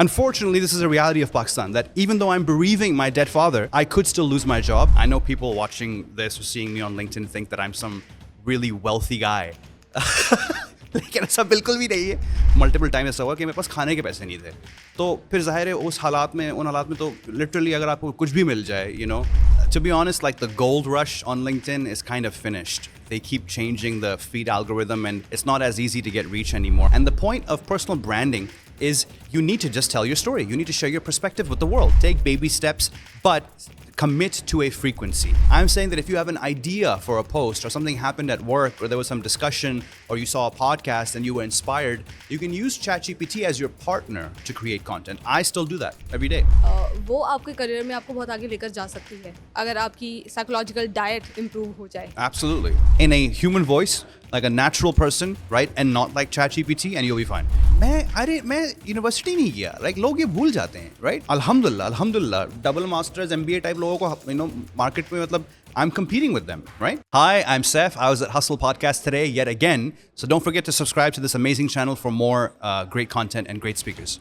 Unfortunately, this is a reality of Pakistan, that even though I'm bereaving my dead father, I could still lose my job. I know people watching this or seeing me on LinkedIn think that I'm some really wealthy guy. लेकिन ऐसा बिल्कुल भी नहीं है. Multiple time ऐसा हुआ कि मेरे पास खाने के पैसे नहीं थे. तो फिर ज़ाहिर है उन हालात में तो लिटरली अगर आपको कुछ भी मिल जाए, to be honest, like the gold rush on LinkedIn is kind of finished. They keep changing the feed algorithm and it's not as easy to get reach anymore. And the point of personal branding is you need to just tell your story. You need to share your perspective with the world. Take baby steps, but commit to a frequency. I'm saying that if you have an idea for a post or something happened at work or there was some discussion or you saw a podcast and you were inspired, you can use ChatGPT as your partner to create content. I still do that every day. वो आपके career में आपको बहुत आगे लेकर जा सकती है अगर आपकी साइकोलॉजिकल डाइट इंप्रूव हो जाए. Absolutely. In a human voice, like a natural person, right? And not like ChatGPT, and you'll be fine. मैं यूनिवर्सिटी नहीं किया. Like लोग ये भूल जाते हैं, right? अल्हम्दुलिल्लाह, डबल मास्टर्स MBA टाइप लोगों को मार्केट में मतलब I'm competing with them, right? Hi, I'm Saif. I was at Hustle Podcast today yet again. So don't forget to subscribe to this amazing channel for more great content and great speakers.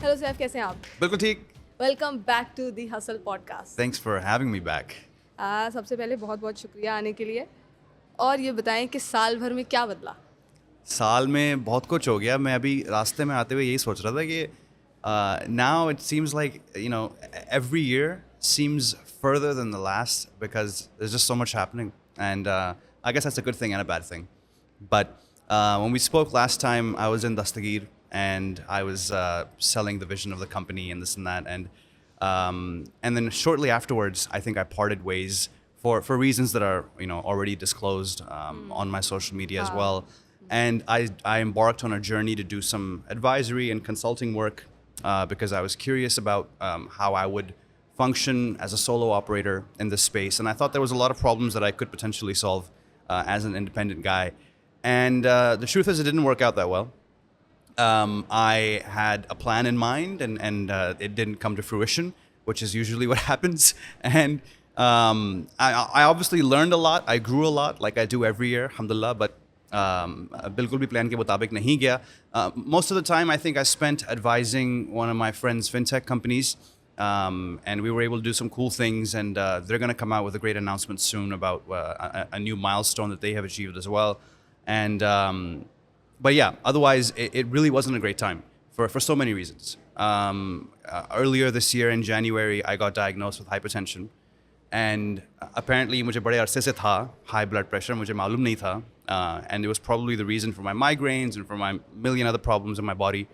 Hello Saif, कैसे हैं आप? बिल्कुल ठीक. Welcome back to the hustle podcast. Thanks for having me back. सबसे पहले बहुत बहुत शुक्रिया आने के लिए. और ये बताएं कि साल भर में क्या बदला? साल में बहुत कुछ हो गया. मैं अभी रास्ते में आते हुए यही सोच रहा था कि now it seems like every year seems further than the last because there's just so much happening, and I guess that's a good thing and a bad thing. But when we spoke last time, I was in Dastagir and I was selling the vision of the company and this and that, and then shortly afterwards, I think I parted ways for reasons that are already disclosed on my social media as well. And I embarked on a journey to do some advisory and consulting work because I was curious about how I would function as a solo operator in this space. And I thought there was a lot of problems that I could potentially solve as an independent guy. And the truth is it didn't work out that well. I had a plan in mind and it didn't come to fruition, which is usually what happens. And I obviously learned a lot. I grew a lot like I do every year, alhamdulillah, but बिल्कुल भी plan के मुताबिक नहीं गया. Most of the time, I think I spent advising one of my friends' fintech companies, and we were able to do some cool things, and they're going to come out with a great announcement soon about a new milestone that they have achieved as well. And but yeah, otherwise, it really wasn't a great time for so many reasons. Earlier this year in January, I got diagnosed with hypertension. And apparently मुझे बड़े अरसे से था high blood pressure, मुझे मालूम नहीं था, and it was probably the reason for my migraines and for my million other problems in my body.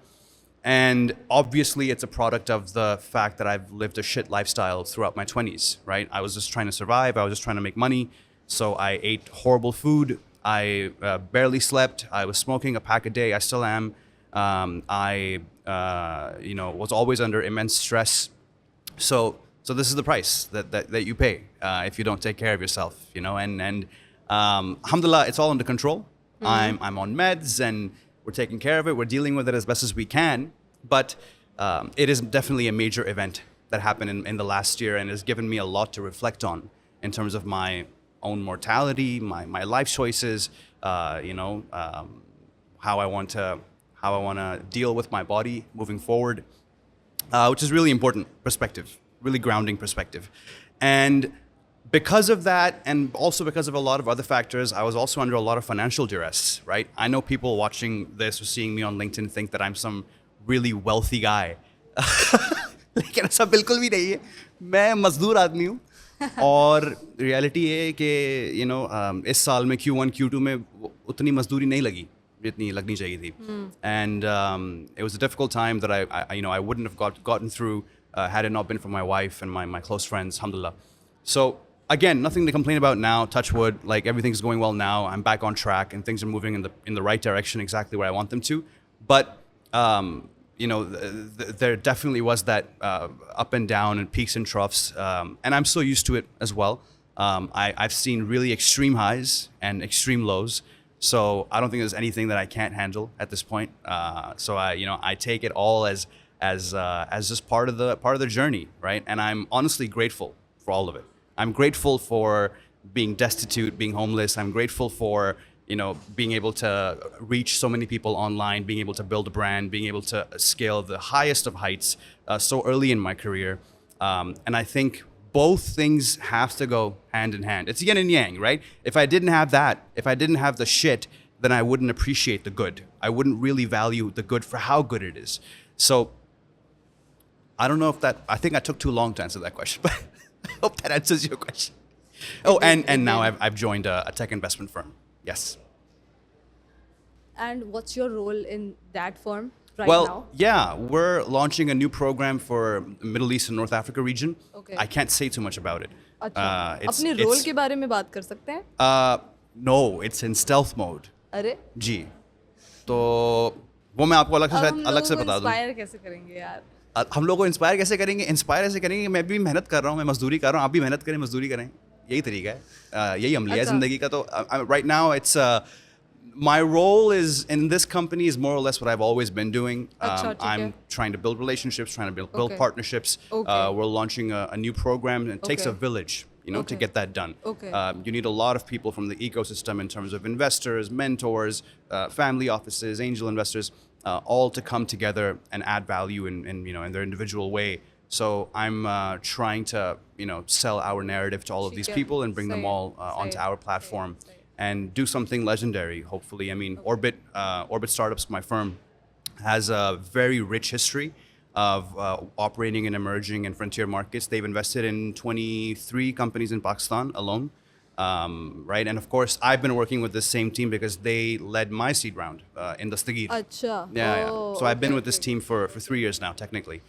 And obviously it's a product of the fact that I've lived a shit lifestyle throughout my 20s, right? I was just trying to survive, I was just trying to make money, so I ate horrible food, I barely slept, I was smoking a pack a day, I still am. I was always under immense stress. So this is the price that you pay if you don't take care of yourself, and alhamdulillah, it's all under control. Mm-hmm. I'm on meds and we're taking care of it. We're dealing with it as best as we can. But it is definitely a major event that happened in the last year and has given me a lot to reflect on in terms of my own mortality, my life choices, how I want to deal with my body moving forward, which is really important perspective. Really grounding perspective. And because of that, and also because of a lot of other factors, I was also under a lot of financial duress, right? I know people watching this or seeing me on LinkedIn think that I'm some really wealthy guy. लेकिन ऐसा बिल्कुल भी नहीं है. मैं मजदूर आदमी हूँ. और reality है कि इस साल में Q1, Q2 में उतनी मजदूरी नहीं लगी जितनी लगनी चाहिए थी. And it was a difficult time that I wouldn't have gotten through had it not been for my wife and my close friends, alhamdulillah. So again, nothing to complain about now, touch wood, like everything's going well now. I'm back on track and things are moving in the right direction, exactly where I want them to. But there definitely was that up and down and peaks and troughs, and I'm so used to it as well. I've seen really extreme highs and extreme lows, so I don't think there's anything that I can't handle at this point. So I take it all as just part of the journey, right? And I'm honestly grateful for all of it. I'm grateful for being destitute, being homeless. I'm grateful for being able to reach so many people online, being able to build a brand, being able to scale the highest of heights so early in my career. And I think both things have to go hand in hand. It's yin and yang, right? If I didn't have that, if I didn't have the shit, then I wouldn't appreciate the good. I wouldn't really value the good for how good it is. So I don't know if I think I took too long to answer that question, but I hope that answers your question. Oh, and now I've joined a tech investment firm. Yes. And what's your role in that firm right Well, now? yeah, we're launching a new program for Middle East and North Africa region. Okay. I can't say too much about it. अच्छा, it's- अपने it's- role के बारे में बात कर सकते हैं? No, it's in stealth mode. अरे जी. तो वो मैं आपको अलग से बता दूं. इंस्पायर कैसे करेंगे यार? हम लोगों को इंस्पायर कैसे करेंगे? इंस्पायर ऐसे करेंगे कि मैं भी मेहनत कर रहा हूँ, मैं मजदूरी कर रहा हूँ, आप भी मेहनत करें, मजदूरी करें. यही तरीका है, यही अमली है अच्छा. ज़िंदगी का. तो right now it's my role is in this company is more or less what I've always been doing. अच्छा, ठीक I'm है. trying to build relationships, trying to build Okay. partnerships. Okay. We're launching a new program, and it takes a Okay. village, to Okay. get that done. Okay. You need a lot of people from the ecosystem in terms of investors, mentors, family offices, angel investors, all to come together and add value in their individual way. So I'm trying to sell our narrative to all of these ठीक है. people and bring them सही है, all onto सही है, our platform सही है. and do something legendary. Hopefully, I mean, Orbit Startups, my firm, has a very rich history of operating in emerging and frontier markets. They've invested in 23 companies in Pakistan alone, right? And of course, I've been working with this same team because they led my seed round in the Stagir. अच्छा. Yeah. Oh, So I've been okay, with this okay. team for 3 years now, technically.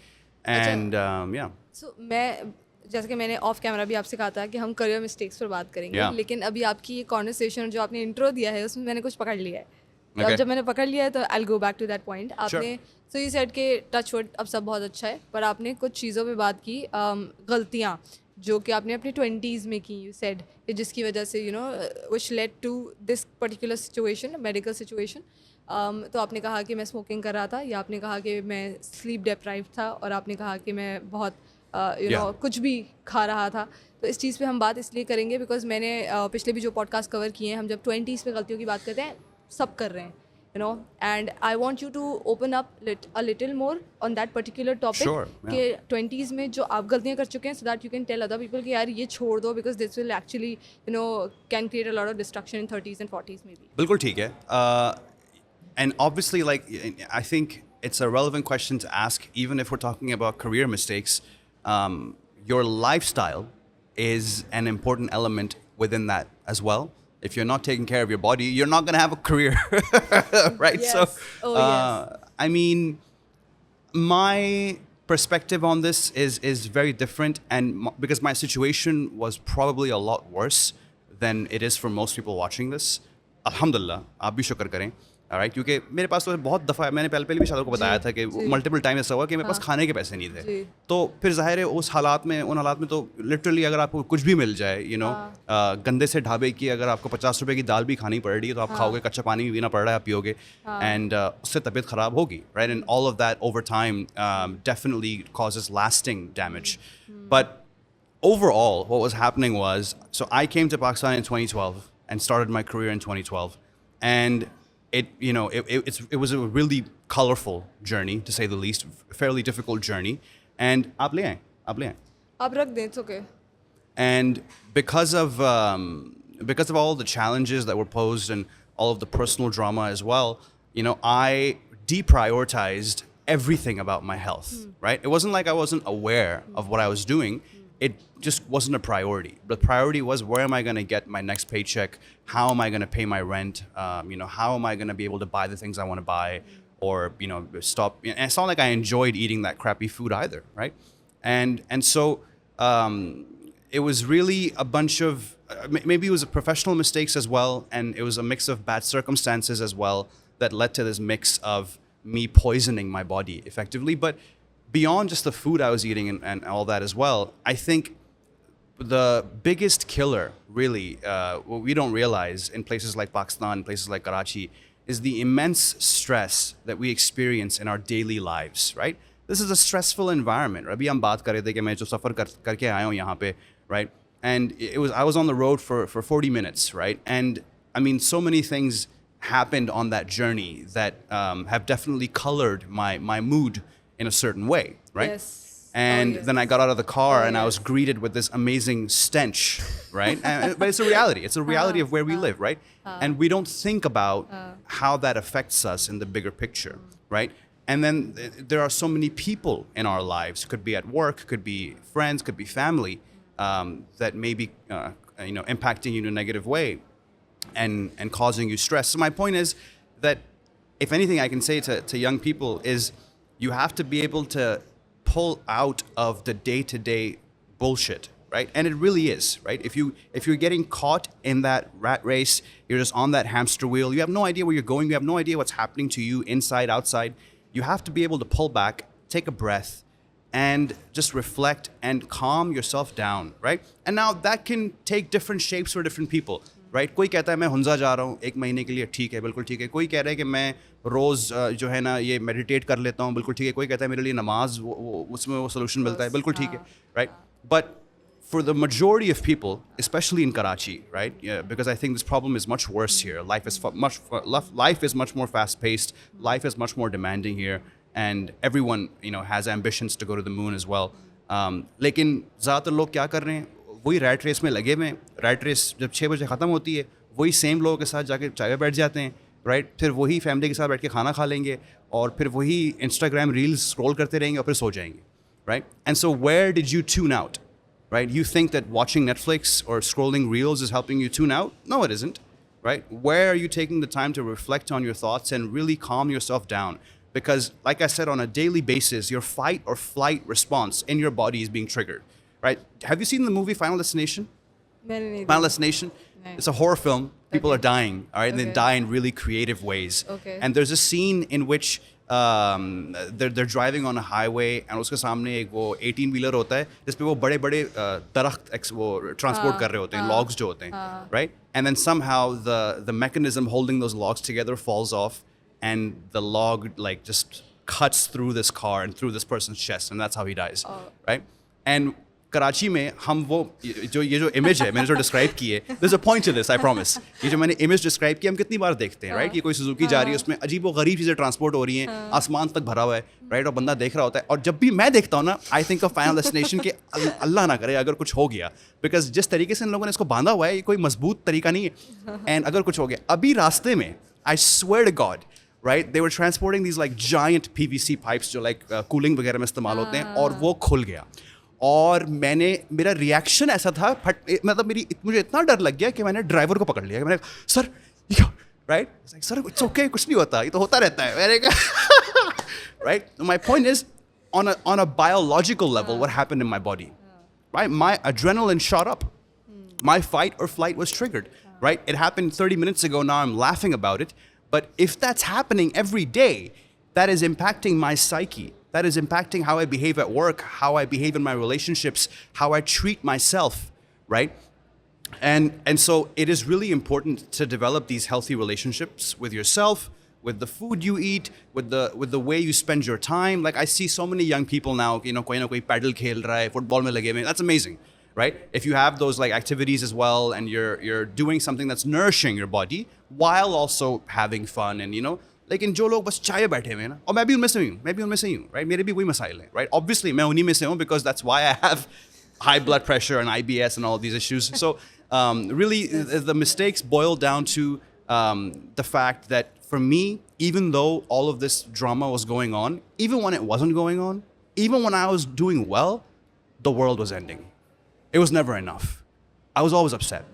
And yeah. So, मैं जैसे कि मैंने of camera भी आपसे कहा था कि हम करियर मिस्टेक्स पर बात करेंगे, Yeah. लेकिन अभी आपकी ये कॉन्वर्सेशन जो आपने इंट्रो दिया है उसमें मैंने कुछ पकड़ लिया है. तो अब Okay. जब मैंने पकड़ लिया है तो I will go back to that point. आपने सो यू सेड के टच वुड अब सब बहुत अच्छा है, पर आपने कुछ चीज़ों पे बात की, गलतियाँ जो कि आपने अपने 20s में की, यू सेड, जिसकी वजह से which led to this particular situation, medical situation. तो आपने कहा कि मैं स्मोकिंग कर रहा था, या आपने कहा कि मैं स्लीप डेप्राइव था, और आपने कहा कि मैं बहुत Yeah. कुछ भी खा रहा था. तो इस चीज़ पे हम बात इसलिए करेंगे बिकॉज मैंने पिछले भी जो पॉडकास्ट कवर किए हैं, हम जब 20s पे गलतियों की बात करते हैं, सब कर रहे हैं, and I want you to open up a little more on that particular topic. Sure, yeah. कि 20s में जो आप गलतियाँ कर चुके हैं, so that you can tell other people कि यार ये छोड़ दो, because this will actually can create a lot of destruction in 30s and 40s में भी. बिल्कुल ठीक है. And obviously, like, I think it's a relevant question to ask, even if we're talking about career mistakes. Your lifestyle is an important element within that as well. If you're not taking care of your body, you're not going to have a career, right? Yes. So, Oh, yes. I mean, my perspective on this is very different, and because my situation was probably a lot worse than it is for most people watching this. Alhamdulillah, आप भी शुक्र करें. Alright, क्योंकि मेरे पास तो बहुत दफ़ा, मैंने पहले भी शायद को बताया था कि मल्टीपल टाइम ऐसा हुआ कि मेरे पास खाने के पैसे नहीं थे. जी. तो फिर जाहिर है उन हालात में तो लिटरली अगर आपको कुछ भी मिल जाए, गंदे से ढाबे की अगर आपको 50 रुपए की दाल भी खानी पड़ रही है, तो आप खाओगे, कच्चा पानी भी पीना पड़ रहा है, आप पियोगे, एंड उससे तबीयत ख़राब होगी, right? And all of that over time definitely causes lasting damage. But overall, what was happening was, so I came to Pakistan in 2012 and started my career in 2012, and it was a really colorful journey, to say the least, fairly difficult journey. And आप ले आए. आप रख दें, it's okay. And because of all the challenges that were posed and all of the personal drama as well, I deprioritized everything about my health, right? It wasn't like I wasn't aware of what I was doing. It just wasn't a priority. The priority was, where am I going to get my next paycheck? How am I going to pay my rent? How am I going to be able to buy the things I want to buy? Or, stop. And it's not like I enjoyed eating that crappy food either, right? And so it was really a bunch of, maybe it was professional mistakes as well, and it was a mix of bad circumstances as well that led to this mix of me poisoning my body effectively. But beyond just the food I was eating and all that as well, I think the biggest killer, really, what we don't realize in places like Pakistan, places like Karachi, is the immense stress that we experience in our daily lives, right? This is a stressful environment. अभी हम बात कर रहे थे कि मैं जो सफ़र करके आया हूँ यहाँ पे, right? And I was on the road for 40 minutes, right? And I mean, so many things happened on that journey that have definitely colored my mood in a certain way, right? Yes. And yes. then I got out of the car and I was yes. greeted with this amazing stench, right? But it's a reality. It's a reality of where we live, right? And we don't think about how that affects us in the bigger picture, right? And then there are so many people in our lives, could be at work, could be friends, could be family, that may be impacting you in a negative way and causing you stress. So my point is that if anything I can say to young people is you have to be able to pull out of the day-to-day bullshit, right? And it really is, right? If you're getting caught in that rat race, you're just on that hamster wheel, you have no idea where you're going, you have no idea what's happening to you inside, outside. You have to be able to pull back, take a breath, and just reflect and calm yourself down, right? And now that can take different shapes for different people, right? कोई कहता है मैं हुंजा जा रहा हूँ 1 महीने के लिए, ठीक है, बिल्कुल ठीक है. कोई कह रहा है कि मैं रोज़ जो है ना ये मेडिटेट कर लेता हूँ, बिल्कुल ठीक है. कोई कहता है मेरे लिए नमाज उसमें वो सोल्यूशन मिलता है, बिल्कुल ठीक है, right? But for the majority of people, especially in Karachi, right? Yeah, because I think this problem is much worse here. Life is much more fast-paced. Life is much more demanding here, and everyone has ambitions to go to the moon as well. लेकिन ज़्यादातर लोग क्या कर रहे हैं? वही rat race में लगे हुए हैं. रैट रेस जब 6 बजे ख़त्म होती है, वही सेम लोगों के साथ जाके चाय बैठ जाते हैं, राइट? फिर वही फैमिली के साथ बैठ के खाना खा लेंगे और फिर वही इंस्टाग्राम रील्स स्क्रॉल करते रहेंगे और फिर सो जाएंगे, right? And so where did you tune out? Right? You think that watching Netflix or scrolling reels is helping you tune out? No, it isn't, right? Where are you taking the time to reflect on your thoughts and really calm yourself down? Because, like I said, on a daily basis, your fight or flight response in your body is being triggered, right? Have you seen the movie Final Destination? Final Destination? It's a horror film. People are dying, all right? And they die in really creative ways. Okay. And there's a scene in which they're driving on a highway and उसके सामने एक वो 18-wheeler होता है जिसपे वो बड़े बड़े दरख्त वो transport कर रहे होते हैं, logs जो होते हैं, right? And then somehow the mechanism holding those logs together falls off and the log like just cuts through this car and through this person's chest and that's how he dies, right? And Karachi में हम वो ये जो image है मैंने जो describe की है, there's a point to this, I promise. ये जो मैंने इमेज डिस्क्राइब की हम कितनी बार देखते हैं, राइट? ये कोई सुजुकी जा रही है, उसमें अजीब व गरीब चीज़ें ट्रांसपोर्ट हो रही हैं, आसमान तक भरा हुआ है, राइट? और बंदा देख रहा होता है. और जब भी मैं देखता हूँ ना, I think of final destination के अल्लाह ना करे अगर कुछ हो गया, बिकॉज जिस तरीके से इन लोगों ने इसको बांधा हुआ है ये कोई मजबूत तरीका नहीं है. एंड अगर कुछ हो गया अभी रास्ते में, I swear to God, right, they were transporting these like giant PVC pipes जो लाइक कूलिंग वगैरह में इस्तेमाल होते हैं, और वो खुल गया. और मेरा रिएक्शन ऐसा था, मतलब मुझे इतना डर लग गया कि मैंने ड्राइवर को पकड़ लिया कि मैंने sir right, sir it's okay, कुछ नहीं होता, ये तो होता रहता है, मैंने कहा right. My point is on a biological level what happened in my body, right? My adrenaline shot up, my fight or flight was triggered, right? It happened 30 minutes ago, now I'm laughing about it, but if that's happening every day, that is impacting my psyche. That is impacting how I behave at work, how I behave in my relationships, how I treat myself, right? And so it is really important to develop these healthy relationships with yourself, with the food you eat, with the way you spend your time. Like I see so many young people now, कोई ना कोई paddle खेल रहा है, football में लगे हुए हैं. That's amazing, right? If you have those like activities as well, and you're doing something that's nourishing your body while also having fun, and लेकिन जो लोग बस चाय बैठे हुए हैं ना, और मैं भी उनमें से ही हूँ, राइट? मेरे भी वही मसाइल हैं, राइट? ऑब्वियसली मैं उन्हीं में से हूँ because that's why I have high blood pressure and IBS and all these issues. So really the mistakes boil down to the fact that for me, even though all of this drama was going on, even when it wasn't going on, even when I was doing well, the world was ending. It was never enough. I was always upset.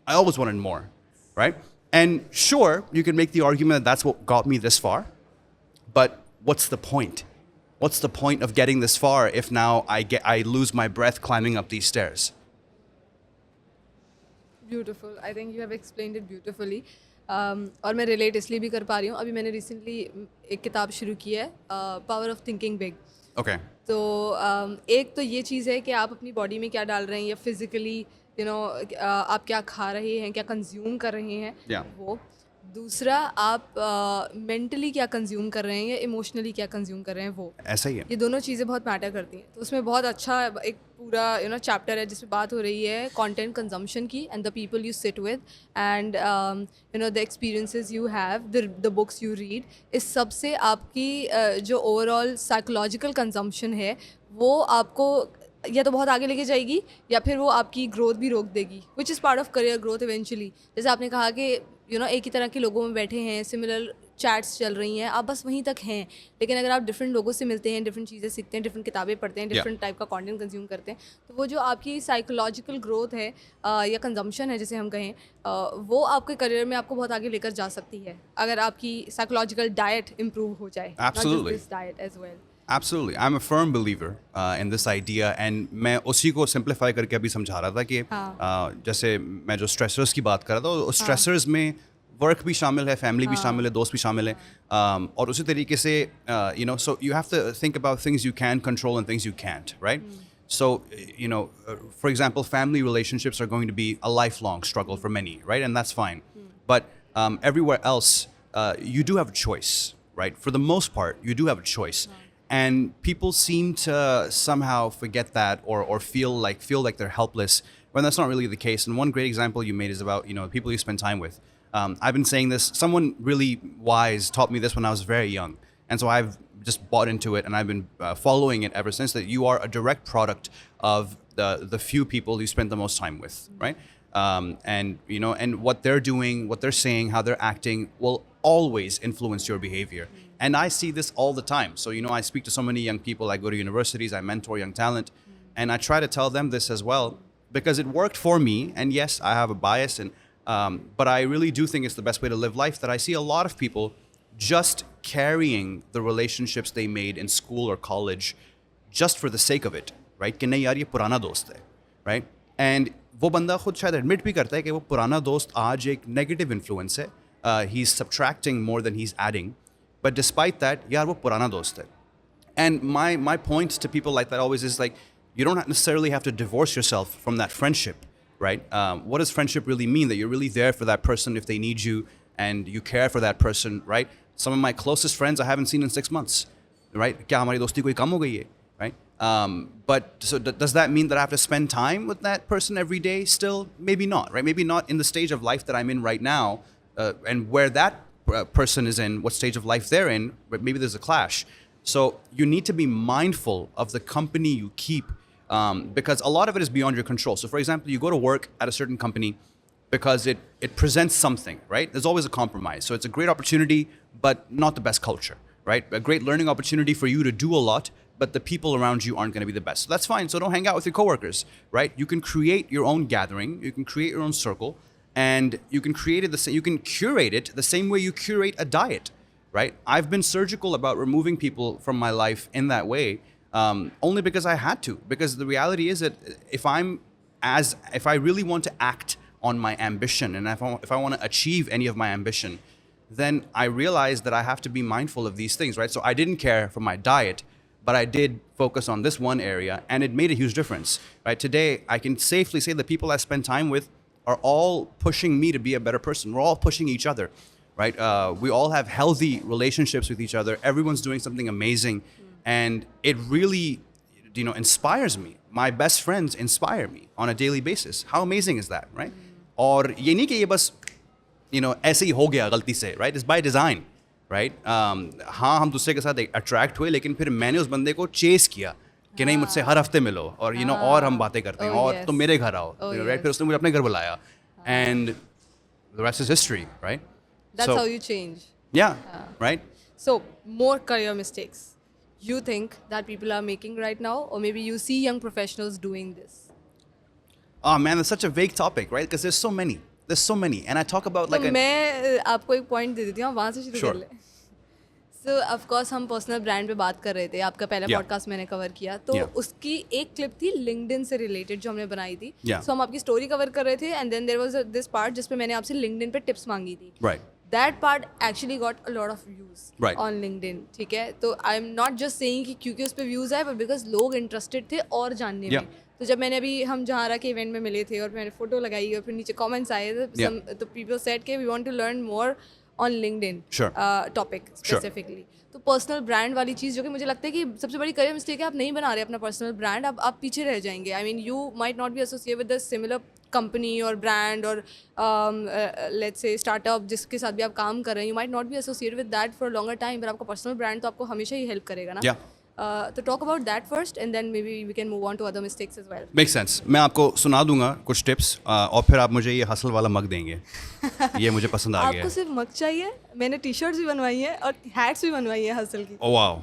I always wanted more, right? And sure, you can make the argument that that's what got me this far, but what's the point? What's the point of getting this far if now I lose my breath climbing up these stairs? Beautiful. I think you have explained it beautifully. और मैं relate इसलिए भी कर पा रही हूँ. अभी मैंने recently एक किताब शुरू की है, Power of Thinking Big. Okay. तो एक तो ये चीज़ है कि आप अपनी बॉडी में क्या डाल रहे हैं, या फिजिकली आप क्या खा रहे हैं, क्या कंज्यूम कर रहे हैं, Yeah. वो. दूसरा आप मेंटली क्या कंज्यूम कर रहे हैं या इमोशनली क्या कंज्यूम कर रहे हैं, वो ऐसा ही है. ये दोनों चीज़ें बहुत मैटर करती हैं. तो उसमें बहुत अच्छा एक पूरा चैप्टर है जिसमें बात हो रही है कंटेंट कंजम्पशन की and the people you sit with and the experiences you have, the books you read. इस सब से आपकी जो ओवरऑल साइकोलॉजिकल कंजम्पशन है वो आपको या तो बहुत आगे लेके जाएगी या फिर वो आपकी ग्रोथ भी रोक देगी, which is part of career growth eventually. जैसे आपने कहा कि एक ही तरह के लोगों में बैठे हैं, सिमिलर चैट्स चल रही हैं, आप बस वहीं तक हैं. लेकिन अगर आप डिफरेंट लोगों से मिलते हैं, डिफरेंट चीज़ें सीखते हैं, डिफरेंट किताबें पढ़ते हैं, डिफरेंट टाइप का कंटेंट कंज्यूम करते हैं, तो वो जो आपकी साइकोलॉजिकल ग्रोथ है या कंजम्पशन है जिसे हम कहें, वो आपके करियर में आपको बहुत आगे लेकर जा सकती है अगर आपकी साइकोलॉजिकल डाइट इम्प्रूव हो जाए. Absolutely. Diet as well. Absolutely. I'm a firm believer in this idea, and मैं उसी को simplify करके अभी समझा रहा था कि जैसे मैं जो stressors की बात कर रहा था, उस stressors में वर्क भी शामिल है, फैमिली भी शामिल है, दोस्त भी शामिल है, और उसी तरीके से so you have to think about things you can control and things you can't, right? So for example, family relationships are going to be a lifelong struggle for many, right? And that's fine. But everywhere else, you do have a choice, right? For the most part, you do have a choice. And people seem to somehow forget that or feel like they're helpless when that's not really the case. And one great example you made is about people you spend time with. I've been saying this. Someone really wise taught me this when I was very young, and so I've just bought into it, and I've been following it ever since. That you are a direct product of the few people you spend the most time with, right? And what they're doing, what they're saying, how they're acting will always influence your behavior. And I see this all the time. So, I speak to so many young people. I go to universities, I mentor young talent. And I try to tell them this as well because it worked for me. And yes, I have a bias. But I really do think it's the best way to live life, that I see a lot of people just carrying the relationships they made in school or college just for the sake of it. Right? कि नहीं यार ये पुराना दोस्त है. Right? And वो बंदा खुद शायद admit भी करता है कि वो पुराना दोस्त आज एक negative influence है. He's subtracting more than he's adding. But despite that, yaar, wo purana dost hai. And my point to people like that always is like, you don't necessarily have to divorce yourself from that friendship, right? What does friendship really mean? That you're really there for that person if they need you and you care for that person, right? Some of my closest friends I haven't seen in 6 months, right? Kya hamari dosti koi kam ho gayi hai, right? But so does that mean that I have to spend time with that person every day still? Maybe not, right? Maybe not in the stage of life that I'm in right now, and where that person is in, what stage of life they're in, but maybe there's a clash. So you need to be mindful of the company you keep, because a lot of it is beyond your control. So for example, you go to work at a certain company because it presents something, right? There's always a compromise. So it's a great opportunity, but not the best culture, right? A great learning opportunity for you to do a lot, but the people around you aren't going to be the best. So that's fine. So don't hang out with your coworkers, right? You can create your own gathering. You can create your own circle. And you can create it you can curate it the same way you curate a diet, right? I've been surgical about removing people from my life in that way, only because I had to. Because the reality is that if I really want to act on my ambition, and if I want to achieve any of my ambition, then I realized that I have to be mindful of these things, right? So I didn't care for my diet, but I did focus on this one area, and it made a huge difference, right? Today, I can safely say the people I spend time with are all pushing me to be a better person. We're all pushing each other, right? We all have healthy relationships with each other. Everyone's doing something amazing. And it really, inspires me. My best friends inspire me on a daily basis. How amazing is that, right? और ये नहीं कि ये बस, ऐसे ही हो गया गलती से, right? It's by design, right? हाँ, हम दूसरे के साथ attract हुए, लेकिन फिर मैंने उस बंदे को chase किया कि नहीं मुझसे हर हफ्ते मिलो और और हम बातें करते हैं और तुम मेरे घर आओ, right? फिर उसने मुझे अपने घर बुलाया, and the rest is history, right? That's how you change. Yeah, right? So more career mistakes you think that people are making right now, or maybe you see young professionals doing this? Oh man, that's such a vague topic, right? Because there's so many, and I talk about like. तो मैं आपको एक point दे देती हूँ, वहाँ से शुरू कर ले. So of course हम पर्सनल ब्रांड पे बात कर रहे थे, आपका पहला पॉडकास्ट मैंने कवर किया, तो उसकी एक क्लिप थी लिंक्डइन से रिलेटेड जो हमने बनाई थी. So हम आपकी स्टोरी कवर कर रहे थे, and then there was this part जिसपे मैंने आपसे लिंक्डइन पे टिप्स मांगी थी. Right. That part actually got a lot of views on LinkedIn, ठीक है? तो I am not just saying कि क्योंकि उस पे views आए, but because लोग interested थे और जानने में. तो जब मैंने अभी हम जहारा के इवेंट में मिले थे और मैंने फोटो लगाई और फिर नीचे कमेंट्स आए, तो people said कि we want to learn more on LinkedIn Sure. topic specifically. तो पर्सनल ब्रांड वाली चीज़ जो कि मुझे लगता है कि सबसे बड़ी करियर मिस्टेक है, आप नहीं बना रहे अपना पर्सनल ब्रांड, आप पीछे रह जाएंगे. I mean you might not be associate with the similar company और ब्रांड और लेट्स से स्टार्टअप जिसके साथ भी आप काम कर रहे हैं, you might not be associate with that for longer time, पर आपका पर्सनल ब्रांड तो आपको हमेशा ही हेल्प करेगा ना. तो talk about that first and then maybe we can move on to other mistakes as well. Make sense. मैं आपको सुना दूंगा कुछ टिप्स और फिर आप मुझे ये हसल वाला मग देंगे. ये मुझे पसंद आ गया. आपको सिर्फ मग चाहिए? मैंने टी शर्ट्स भी बनवाई है और हैट्स भी बनवाई है हसल की. ओह वाओ,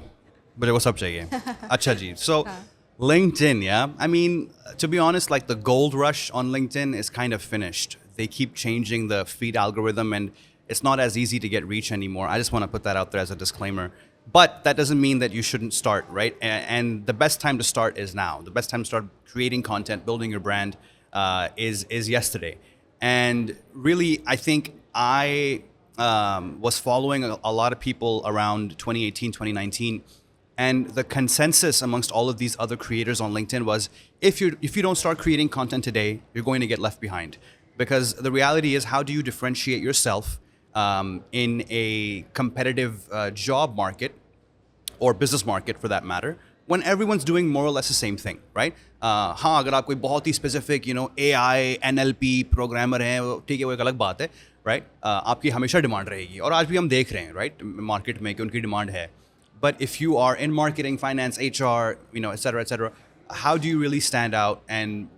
मुझे वो सब चाहिए. अच्छा जी. So LinkedIn, yeah. I mean, to be honest, like the gold rush on LinkedIn is kind of finished. They keep changing the feed algorithm and it's not as easy to get reach anymore. I just want to put that out there as a disclaimer. But that doesn't mean that you shouldn't start, right? And the best time to start is now. The best time to start creating content, building your brand is yesterday. And really, I think I was following a lot of people around 2018, 2019. And the consensus amongst all of these other creators on LinkedIn was if you don't start creating content today, you're going to get left behind. Because the reality is, how do you differentiate yourself in a competitive job market or business market for that matter, when everyone's doing more or less the same thing, right? हाँ, अगर आप कोई बहुत ही specific, AI, NLP programmer हैं, ठीक है, वो एक अलग बात है, right? आपकी हमेशा डिमांड रहेगी और आज भी हम देख रहे हैं, right? मार्केट में कि उनकी डिमांड है. But if you are in marketing, finance, HR, et cetera, how do you really stand out? And,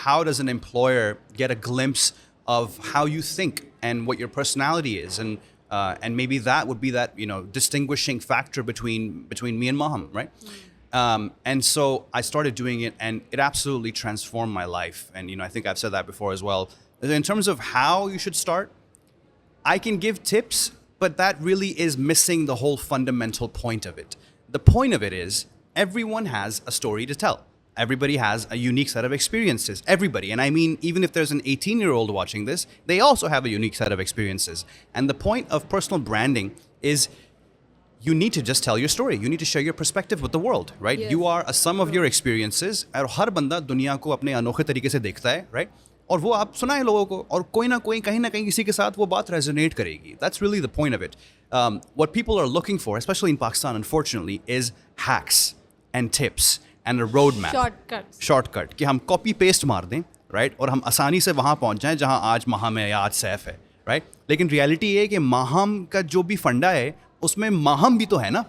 how does an employer get a glimpse of how you think and what your personality is? And maybe that would be that, distinguishing factor between me and Maham, right? And so I started doing it and it absolutely transformed my life. And, I think I've said that before as well. In terms of how you should start, I can give tips, but that really is missing the whole fundamental point of it. The point of it is everyone has a story to tell. Everybody has a unique set of experiences. Everybody. And I mean, even if there's an 18-year-old watching this, they also have a unique set of experiences. And the point of personal branding is you need to just tell your story. You need to share your perspective with the world, right? Yes. You are a sum of your experiences. और हर बंदा दुनिया को अपने अनोखे तरीके से देखता है, right? और वो आप सुनाएं लोगों को और कोई ना कोई कहीं ना कहीं किसी के साथ वो बात रेजोनेट करेगी. That's really the point of it. What people are looking for, especially in Pakistan, unfortunately, is hacks and tips and a roadmap. Shortcut. कि हम कॉपी पेस्ट मार दें, right? और हम आसानी से वहाँ पहुँच जाएं जहाँ आज माहम है या आज सैफ है, right? लेकिन रियलिटी ये है कि माहम का जो भी फंडा है उसमें माहम भी तो है ना.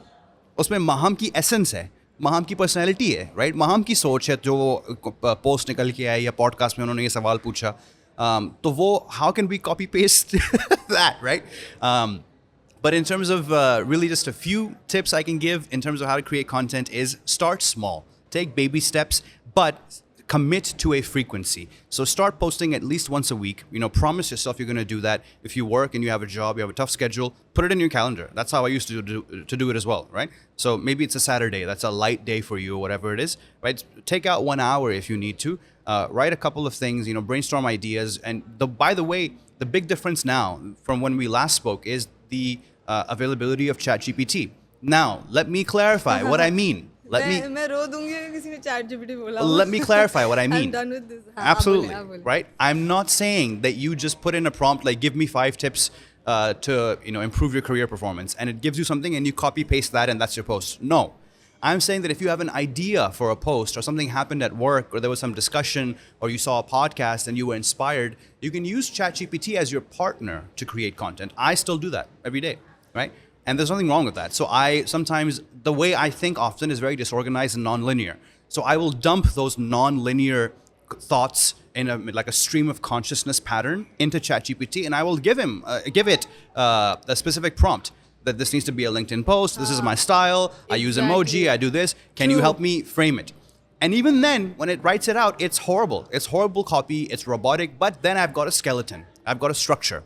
उसमें माहम की एसेंस है, माहम की पर्सनैलिटी है, राइट? माहम की सोच है. जो पोस्ट निकल के आया या पॉडकास्ट में उन्होंने ये सवाल पूछा, तो वो how can we copy paste that, right? But in terms of really just a few tips I can give in terms of how to create content is start small. Take baby steps, but commit to a frequency. So start posting at least once a week. Promise yourself you're going to do that. If you work and you have a job, you have a tough schedule, put it in your calendar. That's how I used to do it as well, right? So maybe it's a Saturday. That's a light day for you, whatever it is, right? Take out 1 hour if you need to. Write a couple of things, brainstorm ideas. And by the way, the big difference now from when we last spoke is the availability of ChatGPT. Now, let me clarify what I mean. मैं रो दूंगी किसी ने ChatGPT बोला. Let me clarify what I mean. I'm done with this. Absolutely, right? I'm not saying that you just put in a prompt like give me 5 tips to improve your career performance, and it gives you something and you copy paste that and that's your post. No. I'm saying that if you have an idea for a post or something happened at work or there was some discussion or you saw a podcast and you were inspired, you can use ChatGPT as your partner to create content. I still do that every day, right? And there's nothing wrong with that. So sometimes the way I think often is very disorganized and non-linear. So I will dump those non-linear thoughts in like a stream of consciousness pattern into ChatGPT, and I will give it a specific prompt that this needs to be a LinkedIn post. This is my style. I use emoji. I do this. Can you help me frame it? And even then, when it writes it out, it's horrible. It's horrible copy. It's robotic. But then I've got a skeleton. I've got a structure.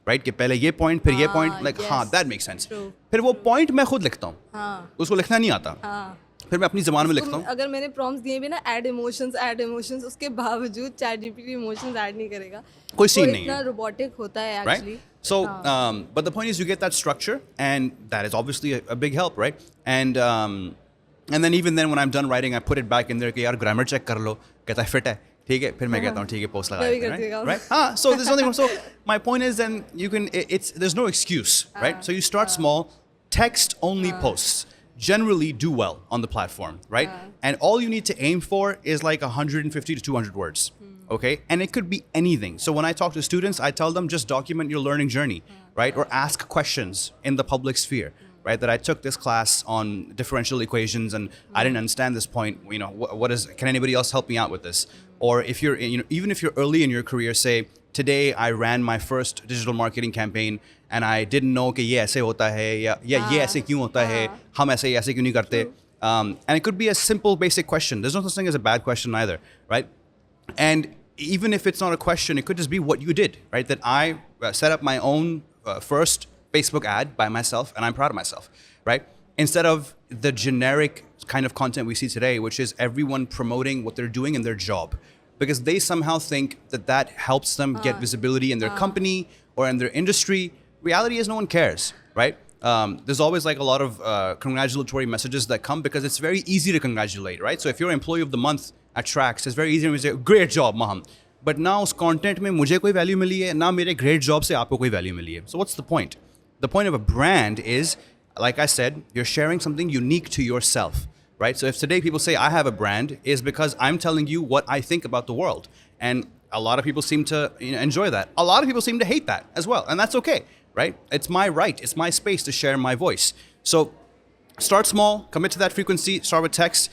Right कि पहले ये point फिर ये point, like हाँ that make sense. फिर वो point मैं खुद लिखता हूँ, उसको लिखना नहीं आता. फिर मैं अपनी ज़बान में लिखता हूँ. अगर मैंने प्रॉम्प्ट्स दिए भी ना, ऐड इमोशंस, उसके बावजूद ChatGPT इमोशंस ऐड नहीं करेगा. कोई सीन नहीं है. इतना रोबोटिक होता है actually. So, but the point is you get that structure, and that is obviously a big help, right? And then even then when I'm done writing, I put it back in there कि यार grammar check कर लो, कहता है fit है. ठीक है फिर मैं कहता हूँ ठीक है पोस्ट लगा मैं भी देते करती हैं हूँ। right हाँ so there's nothing wrong. So my point is then you can it's there's no excuse right so you start small text only posts generally do well on the platform right and all you need to aim for is like 150 to 200 words okay and it could be anything so when I talk to students I tell them just document your learning journey right or ask questions in the public sphere right that I took this class on differential equations and I didn't understand this point you know what is can anybody else help me out with this or if you're you know even if you're early in your career say today I ran my first digital marketing campaign and I didn't know कि ये ऐसे होता है या ये ऐसे क्यों होता है हम ऐसे क्यों नहीं करते and it could be a simple basic question there's no such thing as a bad question either right and even if it's not a question it could just be what you did right that I set up my own first Facebook ad by myself and I'm proud of myself right instead of the generic kind of content we see today which is everyone promoting what they're doing in their job because they somehow think that that helps them get visibility in their company or in their industry reality is no one cares right there's always like a lot of congratulatory messages that come because it's very easy to congratulate right so if you're employee of the month at Trax it's very easy to say great job Maham but now उस content में मुझे कोई value मिली है ना मेरे great job से आपको कोई value मिली है so what's the point of a brand is like I said you're sharing something unique to yourself right so if today people say I have a brand is because I'm telling you what I think about the world and a lot of people seem to enjoy that a lot of people seem to hate that as well and that's okay right it's my right it's my space to share my voice so start small commit to that frequency start with text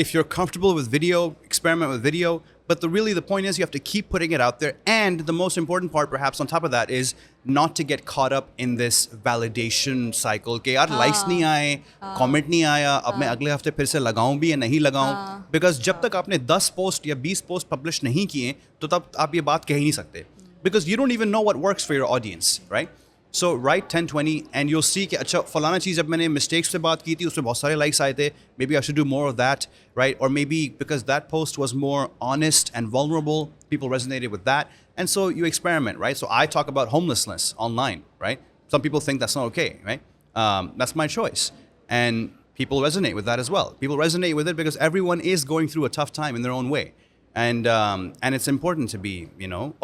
if you're comfortable with video experiment with video but really the point is you have to keep putting it out there and the most important part perhaps on top of that is not to get caught up in this validation cycle कि यार likes नहीं आए comment नहीं आया अब मैं अगले हफ्ते फिर से लगाऊं भी या नहीं लगाऊं because जब तक आपने 10 पोस्ट या 20 पोस्ट पब्लिश नहीं किए तो तब आप ये बात कह ही नहीं सकते because you don't even know what works for your audience right so write 10-20 and you'll see कि अच्छा फलाना चीज़ जब मैंने mistakes से बात की थी उसमें बहुत सारे likes आए थे maybe I should do more of that right or maybe because that post was more honest and vulnerable people resonated with that and so you experiment right so I talk about homelessness online right some people think that's not okay right that's my choice and people resonate with that as well people resonate with it because everyone is going through a tough time in their own way and it's important to be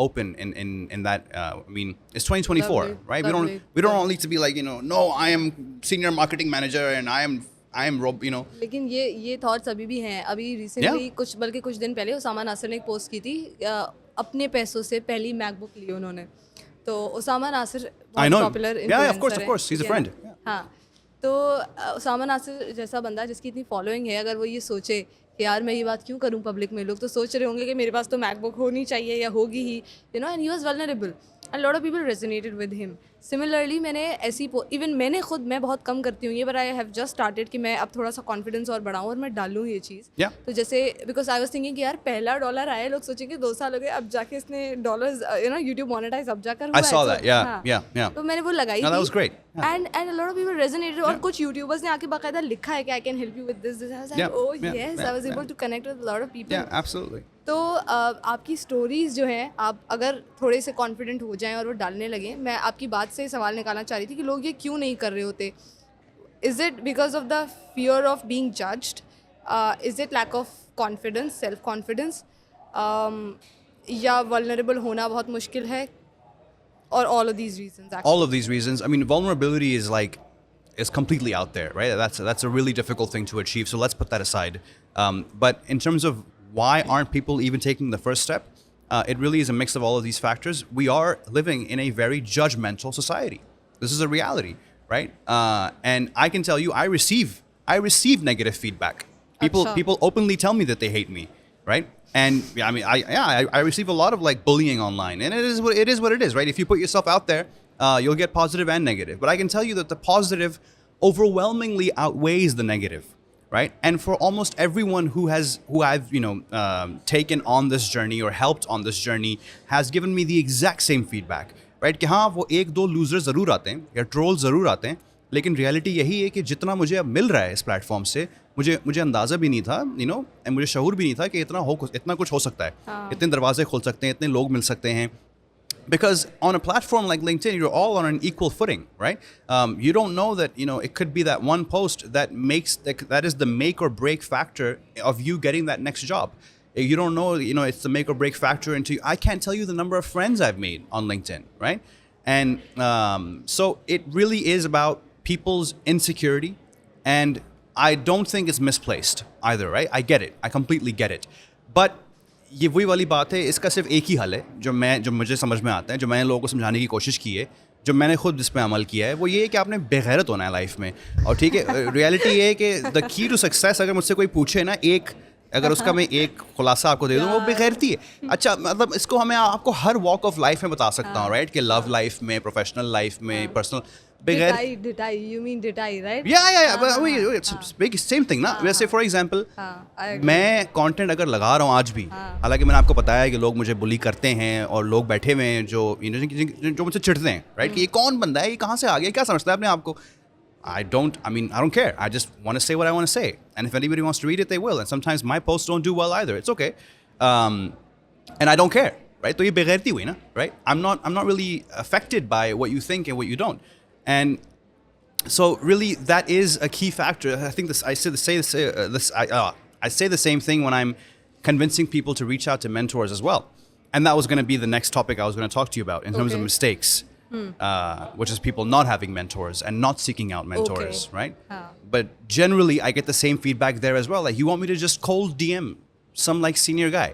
open in that I mean it's 2024 Lovely. right Lovely. we don't all need to be like no I am senior marketing manager and I am लेकिन ये thoughts अभी भी हैं अभी recently बल्कि कुछ दिन पहले उसामा नासिर ने एक पोस्ट की थी अपने पैसों से पहली मैकबुक ली उन्होंने तो उसामा नासिर बहुत popular of course he's a friend हाँ तो उसामा नासिर जैसा बंदा जिसकी इतनी फॉलोइंग है अगर वो ये सोचे कि यार मैं ये बात क्यों करूं पब्लिक में लोग तो सोच रहे होंगे कि मेरे पास तो मैकबुक होनी चाहिए या होगी ही and he was vulnerable and lot of people resonated with him similarly मैंने ऐसी इवन मैं बहुत कम करती हूँ ये but I have just started कि मैं अब थोड़ा सा कॉन्फिडेंस और बढ़ाऊँ और मैं डालूँ ये चीज़ तो जैसे बिकॉज आई वाज थिंकिंग कि यार पहला डॉलर आया लोग सोचेंगे 2 साल हो गए अब जाके इसने डॉलर्स यूट्यूब मोनेटाइज अब जाकर हुआ तो मैंने वो लगाई and a lot of people resonated और कुछ यूट्यूबर्स ने आके बाकायदा लिखा है कि I can help you with this I was like oh yes I was able to connect with a lot of people absolutely तो आपकी स्टोरीज जो हैं आप अगर थोड़े से कॉन्फिडेंट हो जाएं और वो डालने लगें मैं आपकी बात से सवाल निकालना चाह रही थी कि लोग ये क्यों नहीं कर रहे होते is it because of the fear of being judged is it lack of confidence self confidence या वल्नरेबल होना बहुत मुश्किल है or all of these reasons actually? All of these reasons. I mean, vulnerability is completely out there, right? That's a really difficult thing to achieve. So let's put that aside. But in terms of why aren't people even taking the first step, it really is a mix of all of these factors. We are living in a very judgmental society. This is a reality, right? And I can tell you, I receive negative feedback. People openly tell me that they hate me, right? And I mean, I receive a lot of like bullying online, and it is what it is, right? If you put yourself out there, you'll get positive and negative. But I can tell you that the positive overwhelmingly outweighs the negative, right? And for almost everyone who I've taken on this journey or helped on this journey has given me the exact same feedback, right? कि हाँ वो 1-2 losers ज़रूर आते हैं या trolls ज़रूर आते हैं लेकिन रियलिटी यही है कि जितना मुझे अब मिल रहा है इस प्लेटफॉर्म से मुझे अंदाज़ा भी नहीं था मुझे शऊर भी नहीं था कि इतना कुछ हो सकता है इतने दरवाजे खुल सकते हैं इतने लोग मिल सकते हैं because on a platform like LinkedIn you're all on an equal footing right you don't know that it could be that one post that is the make or break factor of you getting that next job You don't know, it's the make or break factor into. I can't tell you the number of friends I've made on LinkedIn, right? And so it really is about people's insecurity, and I don't think it's misplaced either, right? I get it. I completely get it. But ये वही वाली बात है, इसका सिर्फ एक ही हल है जो मुझे समझ में आता है, जो मैंने लोगों को समझाने की कोशिश की है, जो मैंने खुद इस पर अमल किया है, वो ये है कि आपने बेगैरत होना है लाइफ में. और ठीक है, रियलिटी ये है कि द की टू सक्सेस, अगर मुझसे कोई पूछे ना, अगर उसका मैं एक खुलासा आपको दे दूँ, वो बेगैरती है. अच्छा, मतलब इसको आपको हर वॉक ऑफ लाइफ में बता सकता हूँ, राइट? कि लव लाइफ में, प्रोफेशनल लाइफ में, personal you mean detai, right? Yeah. But it's big same thing ना. वैसे फॉर एग्जांपल, मैं कंटेंट अगर लगा रहा हूँ आज भी, हालांकि मैंने आपको बताया है कि लोग मुझे बुली करते हैं और लोग बैठे हुए हैं जो जो मुझसे चिढ़ते हैं, राइट? कि ये कौन बंदा है, ये कहाँ से आ गया, क्या समझता है अपने आप को. I don't care. I just want to say what I want to say. And if anybody wants to read it, they will. And sometimes my posts don't do well either. It's okay. And I don't care, right? तो ये बेगैरती हुई ना, right? I'm not really affected by what you think and what you don't. And so really that is a key factor. I think I say the same thing when I'm convincing people to reach out to mentors as well. And that was going to be the next topic I was going to talk to you about in terms of mistakes. Which is people not having mentors and not seeking out mentors, right? But generally, I get the same feedback there as well. Like, you want me to just cold DM some like senior guy,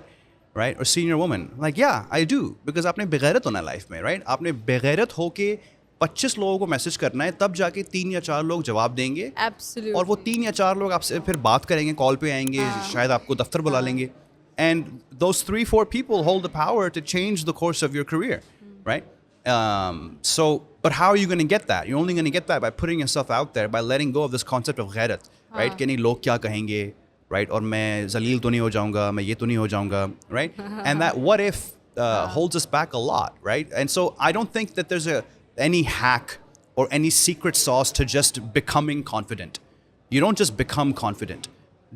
right? Or senior woman. Like, yeah, I do. Because आपने बेगैरत होना life में, right? आपने बेगैरत होके 25 लोगों को message करना है, तब जाके 3 या 4 लोग जवाब देंगे. Absolutely. और वो 3 या 4 लोग आपसे फिर बात करेंगे, कॉल पे आएंगे, शायद आपको दफ्तर बुला लेंगे. And those 3-4 people hold the power to change the course of your career, right? But how are you going to get that? You're only going to get that by putting yourself out there, by letting go of this concept of ghairat, right? कि नहीं लोग क्या कहेंगे, right? और मैं ज़लील तो नहीं हो जाऊँगा, मैं ये तो नहीं हो जाऊँगा, right? And that what if holds us back a lot, right? And so I don't think that there's any hack or any secret sauce to just becoming confident. You don't just become confident.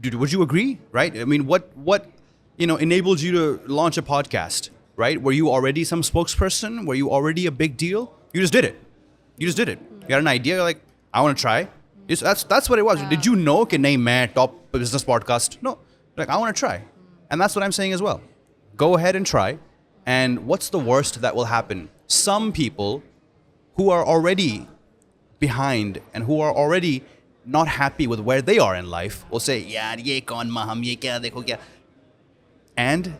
Would you agree, right? I mean, what enabled you to launch a podcast? Right? Were you already some spokesperson? Were you already a big deal? You just did it. You had an idea, like, I want to try. That's what it was. Did you know कि नहीं मैं top business podcast? No. Like, I want to try. And that's what I'm saying as well. Go ahead and try. And what's the worst that will happen? Some people who are already behind and who are already not happy with where they are in life will say, यार ये कौन महम ये क्या देखो क्या. And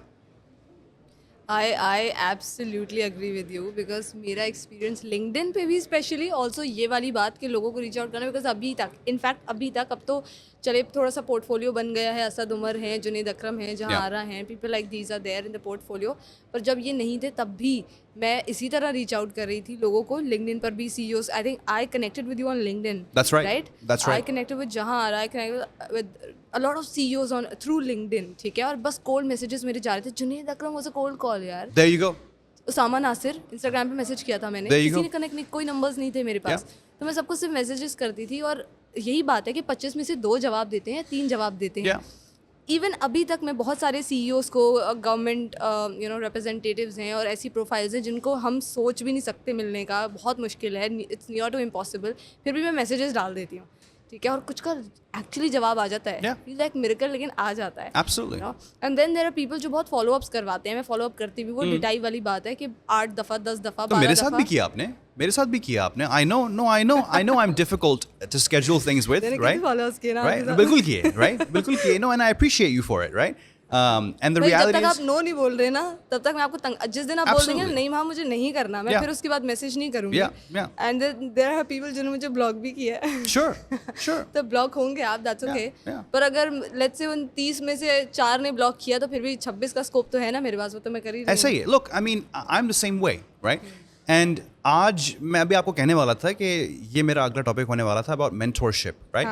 I absolutely agree with you because मेरा experience LinkedIn पे भी especially also ये वाली बात के लोगों को reach out करना, because अभी तक अब तो चले थोड़ा सा पोर्टफोलियो बन गया है, असद उमर हैं, जुनैद अकरम हैं, जहाँ आ रहा हैं, people like these are there in the portfolio. पर जब ये नहीं थे तब भी मैं इसी तरह रीच आउट कर रही थी लोगों को. LinkedIn पर भी CEOs, I think I connected with you on LinkedIn. That's right. That's right. I connected with जहाँ आ रहा है, I connected with a lot of CEOs on through LinkedIn, ठीक है. और बस cold messages मेरे जा रहे थे. Junaid Akram was a cold call यार. There you go. Usama Nasir Instagram पे मैसेज किया था मैंने, किसी ने कनेक्ट नहीं, कोई नंबर्स नहीं थे मेरे पास. तो मैं सबको सिर्फ मैसेजेस करती थी. और यही बात है कि 25 में से 2 जवाब देते हैं, 3 जवाब देते हैं. इवन अभी तक मैं बहुत सारे CEOs को, गवर्नमेंट रिप्रेजेंटेटिव्स हैं और ऐसी प्रोफाइल्स हैं जिनको हम सोच भी नहीं सकते मिलने का, बहुत मुश्किल है, इट्स नियर टू इम्पॉसिबल, फिर भी मैं मैसेजेस डाल देती हूँ, ठीक है. और कुछ का एक्चुअली जवाब आ जाता है, लाइक मिरेकल, लेकिन आ जाता है. Absolutely. And then there are people जो बहुत फॉलो अप्स करवाते हैं. मैं फॉलो अप करती भी, वो डिटाई वाली बात है कि 8 दफ़ा 10 दफ़ा 12 दफ़ा. मेरे साथ भी किया आपने. I know I'm difficult to schedule things with, right? Right? बिल्कुल किए, right? बिल्कुल किए. No, and I appreciate you for it, right? And the reality जब तक is, आप नो नहीं बोल रहे ना, तब तक मैं आपको जिस दिन आप बोल देंगे नहीं वहाँ मुझे नहीं करना, मैं फिर उसके बाद मैसेज नहीं करूँगी. एंड देयर आर पीपल जिन्होंने मुझे ब्लॉक भी किया है. sure. तो ब्लॉक होंगे आप, दैट्स ओके. पर अगर लेट्स से उन 30 में से 4 ने ब्लॉक किया तो फिर भी 26 का स्कोप तो है ना मेरे पास, वो तो मैं कर ही रही हूँ. ऐसा ही है. Look, I mean, I'm the same way, right? And आज मैं अभी आपको कहने वाला था कि ये मेरा अगला टॉपिक होने वाला था about mentorship, right?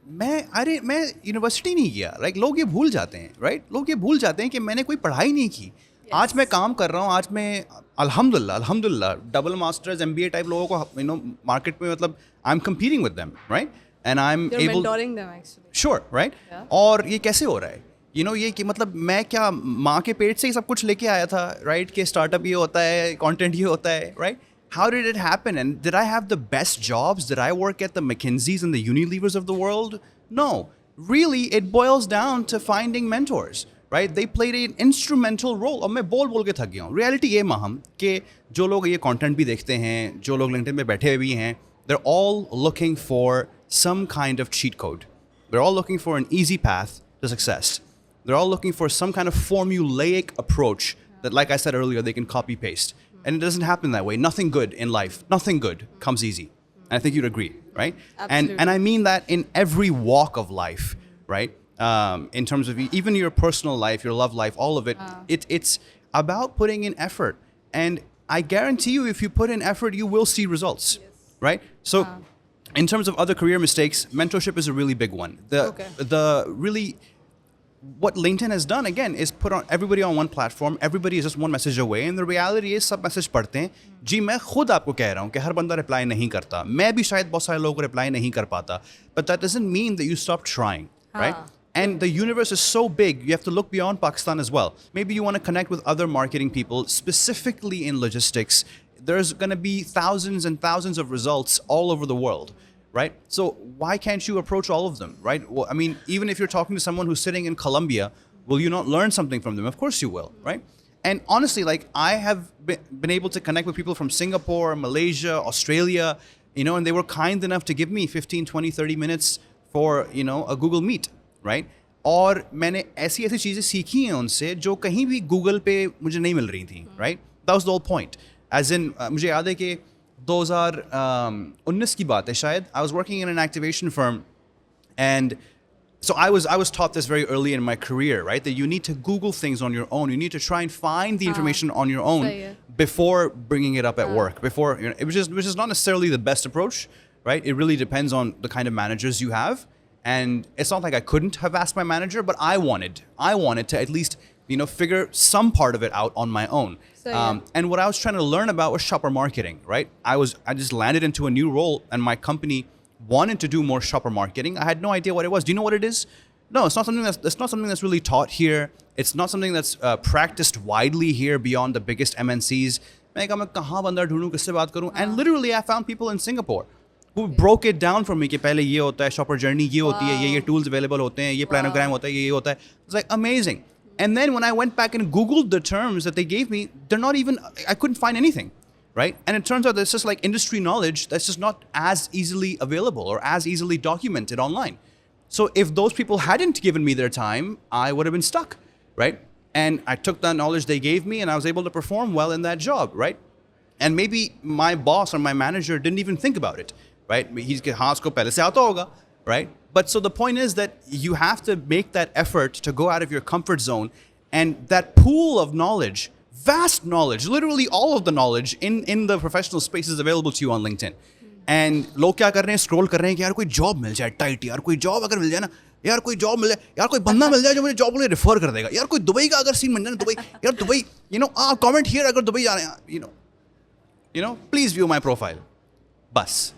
मैं यूनिवर्सिटी नहीं किया. लाइक लोग ये भूल जाते हैं, राइट? लोग ये भूल जाते हैं कि मैंने कोई पढ़ाई नहीं की. आज मैं काम कर रहा हूँ. आज मैं अल्हम्दुलिल्लाह डबल मास्टर्स MBA टाइप लोगों को मार्केट में, मतलब I am competing with them, right? And I am able mentoring them actually. Sure, right? और ये कैसे हो रहा है? ये कि मतलब मैं क्या माँ के पेट से ही सब कुछ लेके आया था, राइट? कि स्टार्टअप ये होता है, कंटेंट ये होता है, right? How did it happen? And did I have the best jobs? Did I work at the McKinseys and the Unilevers of the world? No. Really, it boils down to finding mentors, right? They played an instrumental role. और मैं बोल के थक गया हूँ. Reality ये माहम कि जो लोग ये content भी देखते हैं, जो लोग LinkedIn पे बैठे भी हैं, they're all looking for some kind of cheat code. They're all looking for an easy path to success. They're all looking for some kind of formulaic approach that, like I said earlier, they can copy paste. And it doesn't happen that way. Nothing good in life, nothing good comes easy. And I think you'd agree, right? Absolutely. And I mean that in every walk of life, right? In terms of even your personal life, your love life, all of it, it's about putting in effort. And I guarantee you, if you put in effort, you will see results, right? So in terms of other career mistakes, mentorship is a really big one. What LinkedIn has done again is put on everybody on one platform. Everybody is just one message away, and the reality is सब message पढ़ते हैं. जी मैं खुद आपको कह रहा हूँ कि हर बंदा reply नहीं करता. मैं भी शायद बहुत सारे लोगों को reply नहीं कर पाता. But that doesn't mean that you stop trying, right? And the universe is so big, you have to look beyond Pakistan as well. Maybe you want to connect with other marketing people, specifically in logistics. There's going to be thousands and thousands of results all over the world. Right? So why can't you approach all of them, right? Well, I mean, even if you're talking to someone who's sitting in Colombia, will you not learn something from them? Of course you will, right? And honestly, like I have been able to connect with people from Singapore, Malaysia, Australia, and they were kind enough to give me 15, 20, 30 minutes for, a Google Meet, right? और मैंने ऐसी चीज़ें सीखी हैं उनसे जो कहीं भी Google पे मुझे नहीं मिल रही थी, right? That was the whole point. As in, मुझे याद है कि 2019 की बात है शायद. I was working in an activation firm, and so I was taught this very early in my career, right? That you need to Google things on your own. You need to try and find the information on your own before bringing it up at work. Before which is not necessarily the best approach, right? It really depends on the kind of managers you have, and it's not like I couldn't have asked my manager, but I wanted to at least figure some part of it out on my own. And what I was trying to learn about was shopper marketing, right? I just landed into a new role, and my company wanted to do more shopper marketing. I had no idea what it was. Do you know what it is? No, it's not something that's really taught here. It's not something that's practiced widely here beyond the biggest MNCs. मैं कहा मैं कहाँ बंदा ढूंढूं, किससे बात करूं? And literally I found people in Singapore who broke it down for me कि पहले ये होता है, shopper journey ये होती है, ये tools available होते हैं, ये planogram होता है, ये होता है. It's like amazing. And then when I went back and Googled the terms that they gave me, I couldn't find anything, right? And it turns out that it's just like industry knowledge that's just not as easily available or as easily documented online. So if those people hadn't given me their time, I would have been stuck, right? And I took that knowledge they gave me and I was able to perform well in that job, right? And maybe my boss or my manager didn't even think about it, right? He's हाँ उसको पहले से आता होगा, right? But so the point is that you have to make that effort to go out of your comfort zone, and that pool of knowledge, vast knowledge, literally all of the knowledge in the professional space is available to you on LinkedIn. And लोग क्या कर रहे हैं, scroll कर रहे हैं कि यार कोई job मिल जाए tight, यार कोई job अगर मिल जाए ना, यार कोई job मिल जाए, यार कोई बंदा मिल जाए जो मुझे job के लिए refer कर देगा, यार कोई दुबई का अगर scene मिल जाए ना, दुबई, यार दुबई, comment here अगर दुबई जा रहे हैं, please view my profile, बस.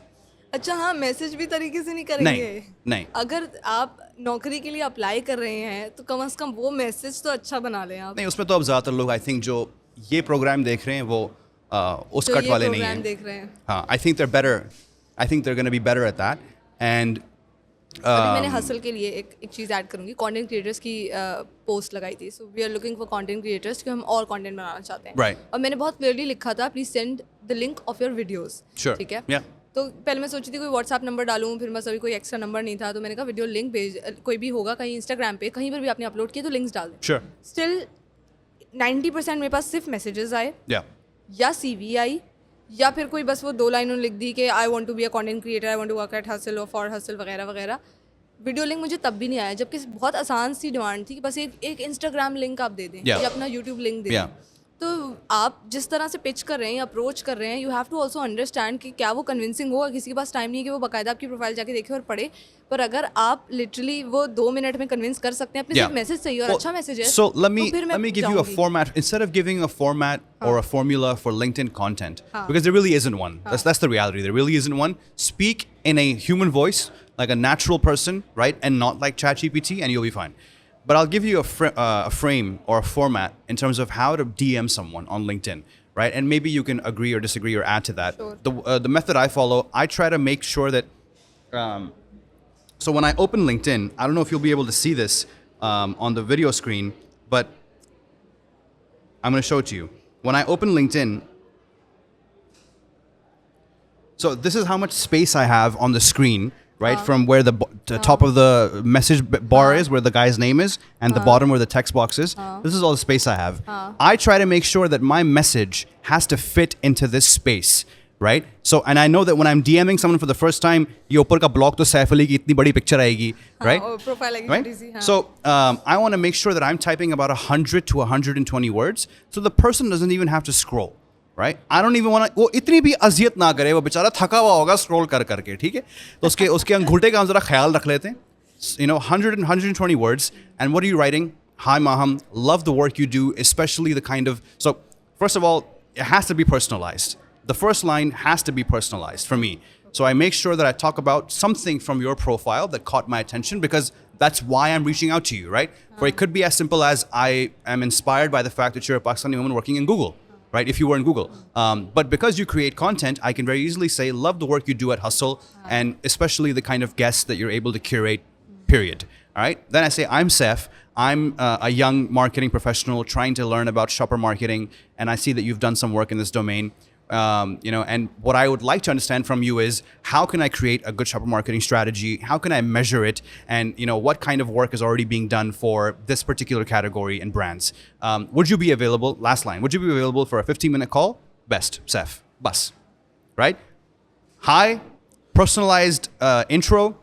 अच्छा हाँ, मैसेज भी तरीके से नहीं करेंगे. नहीं. अगर आप नौकरी के लिए अप्लाई कर रहे हैं तो कम से कम वो मैसेज तो अच्छा बना लें आप. नहीं, उसमें तो अब ज़्यादातर लोग आई थिंक जो ये प्रोग्राम देख रहे हैं वो उस कट वाले नहीं हैं. देख रहे हैं. हाँ, I think they're going to be better at that. And अभी मैंने हसल के लिए एक चीज़ ऐड करूँगी. कंटेंट क्रिएटर्स की पोस्ट लगाई थी. So we are looking for content creators कि हम और कंटेंट बनाना चाहते हैं. Right. और मैंने बहुत क्लियरली लिखा था, please send the link of your videos. ठीक है. Yeah. तो पहले मैं सोची थी कोई व्हाट्सएप नंबर डालूँ, फिर बस अभी कोई एक्स्ट्रा नंबर नहीं था, तो मैंने कहा वीडियो लिंक भेज, कोई भी होगा कहीं इंस्टाग्राम पे कहीं पर भी आपने अपलोड किया तो लिंक्स डाल दें. Sure. स्टिल 90% मेरे पास सिर्फ मैसेजेस आए, या CV आई, या फिर कोई बस वो 2 लाइनों लिख दी कि I want to be a content creator, I want to work at hustle और फॉर हसल वगैरह वगैरह. वीडियो लिंक मुझे तब भी नहीं आया, जबकि बहुत आसान सी डिमांड थी कि बस एक इंस्टाग्राम लिंक आप दे दें या अपना यूट्यूब लिंक दे दें. तो आप जिस तरह से पिच कर रहे हैं, अप्रोच कर रहे हैं, you have to also understand कि क्या वो कन्विंसिंग होगा. किसी के पास टाइम नहीं है कि वो बाकायदा आपकी प्रोफाइल जाके देखे और पढ़े, पर अगर आप लिटरली वो 2 मिनट में कन्विंस कर सकते हैं, अपने सिर्फ मैसेज चाहिए और अच्छा मैसेज है. So let me give you a format instead of giving a format or a formula for LinkedIn content, because there really isn't one. That's the reality. There really isn't one. Speak in a human voice, like a natural person, right, and not like ChatGPT, and you'll be fine. But I'll give you a frame or a format in terms of how to DM someone on LinkedIn, right? And maybe you can agree or disagree or add to that. Sure. The method I follow, I try to make sure that. So when I open LinkedIn, I don't know if you'll be able to see this on the video screen, but I'm going to show it to you. When I open LinkedIn, so this is how much space I have on the screen, right? From where the top of the message bar is, where the guy's name is, and the bottom where the text box is. This is all the space I have. I try to make sure that my message has to fit into this space, right? So, and I know that when I'm DMing someone for the first time, ये ऊपर का block तो सैफ अली की इतनी बड़ी picture आएगी, right? Profile आएगी Right? छोटी सी, हाँ. So I want to make sure that I'm typing about 100 to 120 words, so the person doesn't even have to scroll. Right? I don't even want to, वो इतनी भी अजियत ना करे, वो बेचारा थका हुआ होगा स्क्रॉल कर करके, ठीक है? तो उसके अंगूठे का हम जरा ख्याल रख लेते हैं. 100 and 120 words. And what are you writing? Hi Maham, love the work you do, especially the kind of, so first of all, it has to be personalized. The first line has to be personalized for me. So I make sure that I talk about something from your profile that caught my attention, because that's why I'm reaching out to you, right? For it could be as simple as I am inspired by the fact that you're a Pakistani woman working in Google. Right, if you were in Google. But because you create content, I can very easily say, love the work you do at Hustle, and especially the kind of guests that you're able to curate, period. All right? Then I say, I'm Saif. I'm a young marketing professional trying to learn about shopper marketing, and I see that you've done some work in this domain. And what I would like to understand from you is, how can I create a good shopper marketing strategy? How can I measure it? And what kind of work is already being done for this particular category and brands? Would you be available? Last line. Would you be available for a 15-minute call? Best, Saif. Bus. Right? Hi, personalized intro,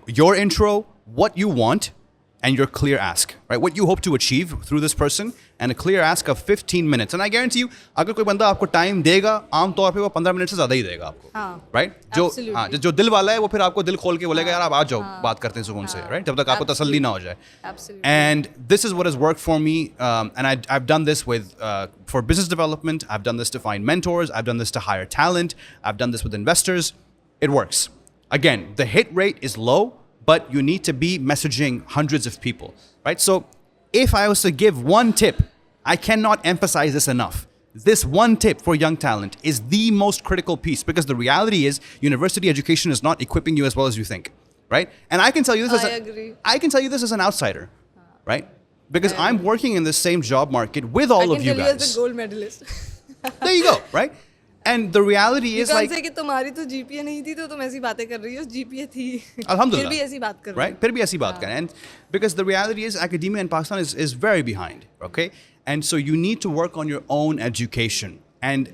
your intro, what you want, and your clear ask, right? What you hope to achieve through this person, and a clear ask of 15 minutes. And I guarantee you, अगर कोई बंदा आपको time देगा, आम तौर पे वो 15 minute से ज़्यादा ही देगा आपको, right? जो दिल वाला है, वो फिर आपको दिल खोल के बोलेगा, यार आप आ जाओ, बात करते हैं सुकून से, right? जब तक आपको तसल्ली ना हो जाए. And this is what has worked for me, and I've done this with for business development. I've done this to find mentors. I've done this to hire talent. I've done this with investors. It works. Again, the hit rate is low, but you need to be messaging hundreds of people, right? So if I was to give one tip, I cannot emphasize this enough. This one tip for young talent is the most critical piece, because the reality is university education is not equipping you as well as you think, right? And I can tell you this I can tell you this as an outsider, right? Because I'm working in the same job market with all of you guys. I can tell you as a gold medalist. There you go, right? And the reality is, like, कि तुम्हारी तो GPA नहीं थी, तो तुम ऐसी बातें कर रही हो, GPA थी. Alhamdulillah. फिर भी ऐसी बात कर रही हो. Right? फिर भी ऐसी बात कर. And because the reality is, academia in Pakistan is very behind, okay? And so you need to work on your own education. And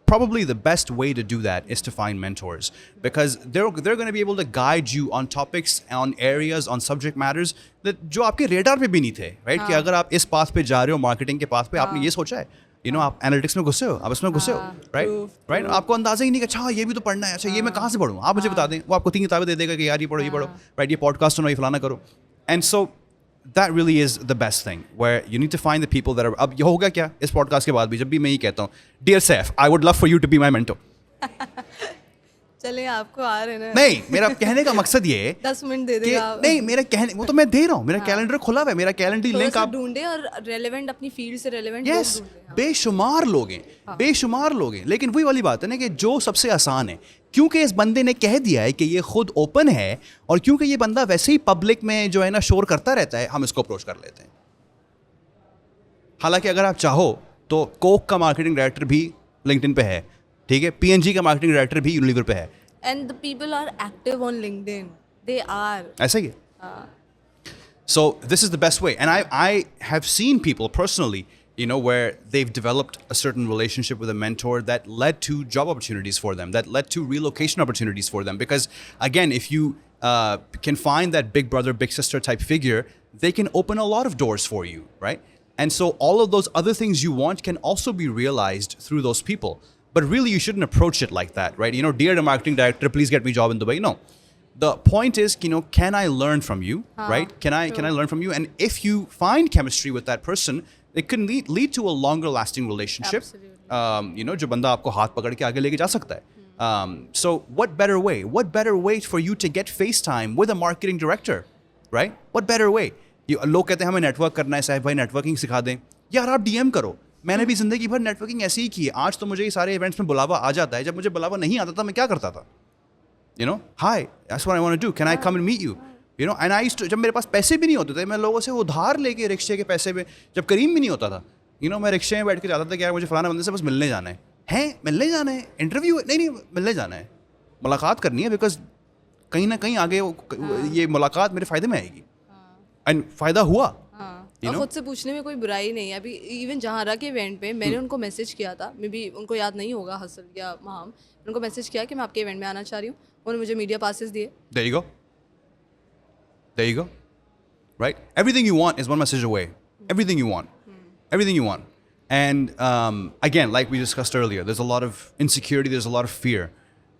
probably the best way to do that is to find mentors, because they're going to be able to guide you on topics, on areas, on subject matters that जो आपके radar पे भी नहीं थे, right? कि अगर आप इस path पे जा रहे हो, marketing के path पे, आपने ये सोचा है, आप एनालिटिक्स में घुसे हो, आप इसमें घुसे हो, राइट? आपको अंदाजा ही नहीं कि अच्छा ये भी तो पढ़ना है, अच्छा ये मैं कहाँ से पढ़ूँ, आप मुझे बता दें. वो आपको 3 किताबें दे देगा कि यार ये पढ़ो, राइट? ये पॉडकास्ट सुनो, ये फलाना करो. And so that really is the best thing, where you need to find the people that are. अब ये होगा क्या इस पॉडकास्ट के बाद भी, जब भी मैं ये कहता हूँ, dear Saif, I would love for you to be my mentor. चले आपको आ रहे ना. नहीं, मेरा कहने का मकसद ये है 10 मिनट दे देगा. नहीं, मेरा कहने, वो तो मैं दे रहा हूँ, मेरा कैलेंडर खुला हुआ है, मेरा कैलेंडर लिंक आप ढूंढे और रेलेवेंट, अपनी फील्ड से रेलेवेंट. यस, बेशुमार लोग हैं, लेकिन वही वाली बात है ना कि जो सबसे आसान है, क्योंकि इस बंदे ने कह दिया है कि ये खुद ओपन है, और क्योंकि ये बंदा वैसे ही पब्लिक में जो है ना शोर करता रहता है, हम इसको अप्रोच कर लेते हैं. हालांकि अगर आप चाहो तो कोक का मार्केटिंग डायरेक्टर भी लिंक्डइन पे है, ठीक है? पीएनजी का मार्केटिंग डायरेक्टर भी यूनिलीवर पे है. And the people are active on LinkedIn. They are. ऐसा ही है. So this is the best way. And I have seen people personally, where they've developed a certain relationship with a mentor that led to job opportunities for them, that led to relocation opportunities for them. Because again, if you can find that big brother, big sister type figure, they can open a lot of doors for you, right? And so all of those other things you want can also be realized through those people. But really, you shouldn't approach it like that, right? Dear the marketing director, please get me a job in Dubai. No. The point is, can I learn from you, right? Can I learn from you? And if you find chemistry with that person, it can lead to a longer lasting relationship. Absolutely. जो बंदा आपको हाथ पकड़ के आगे लेके जा सकता है. So what better way? What better way for you to get FaceTime with a marketing director, right? What better way? लोग कहते हैं हमें नेटवर्क करना है, साहब भाई नेटवर्किंग सिखा दें. यार आप DM करो. मैंने भी जिंदगी भर नेटवर्किंग ऐसे ही की है. आज तो मुझे ये सारे इवेंट्स में बुलावा आ जाता है. जब मुझे बुलावा नहीं आता था, मैं क्या करता था? Hi, that's what I want to do. Can I come and meet you? You know. And I used to, जब मेरे पास पैसे भी नहीं होते थे, मैं लोगों से उधार लेके रिक्शे के पैसे में, जब करीम भी नहीं होता था, यू नो, मैं रिक्शे में बैठ के जाता था कि यार मुझे फलाना बंदे से बस मिलने जाना है. हैं, मिलने जाना है, इंटरव्यू नहीं, मिलने जाना है, मुलाकात करनी है, बिकॉज कहीं ना कहीं आगे ये मुलाकात मेरे फ़ायदे में आएगी. एंड फ़ायदा हुआ. और खुद से पूछने में कोई बुराई नहीं है. अभी इवन जहाँ के इवेंट पे मैंने उनको मैसेज किया था, मे बी उनको याद नहीं होगा, हसल या महाम, उनको मैसेज किया कि मैं आपके इवेंट में आना चाह रही हूँ. उन्होंने मुझे मीडिया पासेस दिए. There you go. There you go. Right? Everything you want is one message away. Everything you want. Everything you want. And again, like we discussed earlier, there's a lot of insecurity, there's a lot of fear.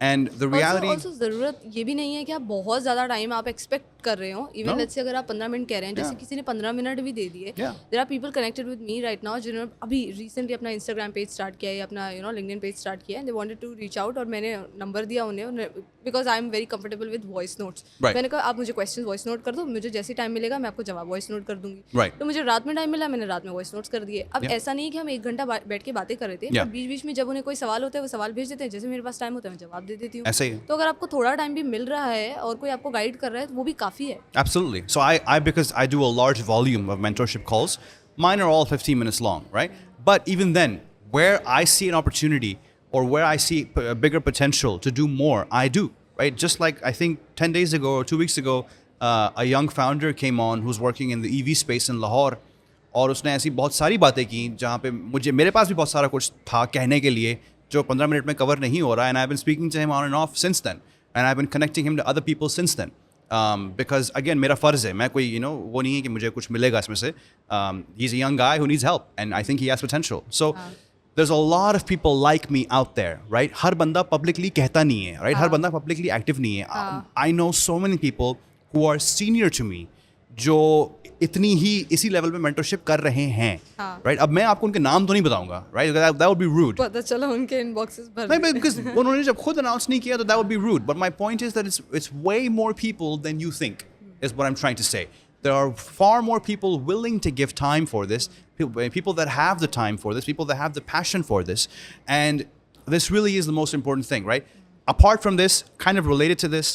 And the reality... Also ज़रूरत ये भी नहीं है कि आप बहुत ज़्यादा time आप एक्सपेक्ट कर रहे हो. इवन लेट्स से अगर आप 15 मिनट कह रहे हैं, जैसे किसी ने 15 मिनट भी दे दिए. There are people connected with me right now जिन्होंने अभी रिसेंटली अपना इंस्टाग्राम पेज स्टार्ट किया है, अपना you know LinkedIn page start किया है. They wanted to reach out और मैंने नंबर दिया उन्हें, because I am very comfortable with voice notes. मैंने कहा आप मुझे क्वेश्चन वॉइस नोट कर दो, मुझे जैसे टाइम मिलेगा मैं आपको जवाब वॉइस नोट कर दूंगी. तो मुझे रात में टाइम मिला, मैंने रात में वॉइस नोट्स कर दिए. अब ऐसा नहीं है कि हम 1 घंटा बैठ के बातें कर रहे थे, बट बीच बीच में जब उन्हें कोई सवाल होता है वो सवाल भेज देते हैं, जैसे मेरे पास टाइम होता है मैं जवाब दे देती हूँ. तो अगर आपको थोड़ा टाइम भी मिल रहा है और कोई आपको गाइड कर रहा है तो वो भी काफ़ी है. Absolutely. So I because I do a large volume of mentorship calls, mine are all 15 minutes long, right? But even then, where I see an opportunity or where I see a bigger potential to do more, I do, right? Just like I think 10 days ago or 2 weeks ago, a young founder came on who's working in the EV space in Lahore. और उसने ऐसी बहुत सारी बातें की जहाँ पे मेरे पास भी बहुत सारा कुछ था कहने के लिए जो 15 मिनट में कवर नहीं हो रहा. And I've been speaking to him on and off since then. And I've been connecting him to other people since then. Because again, मेरा फ़र्ज़ है, मैं कोई you know वो नहीं है कि मुझे कुछ मिलेगा इसमें से. He's a young guy who needs help and I think he has potential. So there's a lot of people like me out there, right? हर बंदा publicly कहता नहीं है, right? हर बंदा publicly active नहीं है. I know so many people who are senior to me जो इतनी ही इसी लेवल पे मेंटरशिप कर रहे हैं, राइट? अब मैं आपको उनके नाम तो नहीं बताऊंगा, right? That would be rude. पता चला उनके इनबॉक्सेस भर नहीं, बिकॉज़ उन्होंने जब खुद अनाउंस नहीं किया तो that would be rude. But my point is that it's way more people than you think is what I am trying to say. There are far more people willing to give time for this, people that have the time for this, people that have the passion for this. And this really is the most important thing, right? Apart from this, kind of related to this,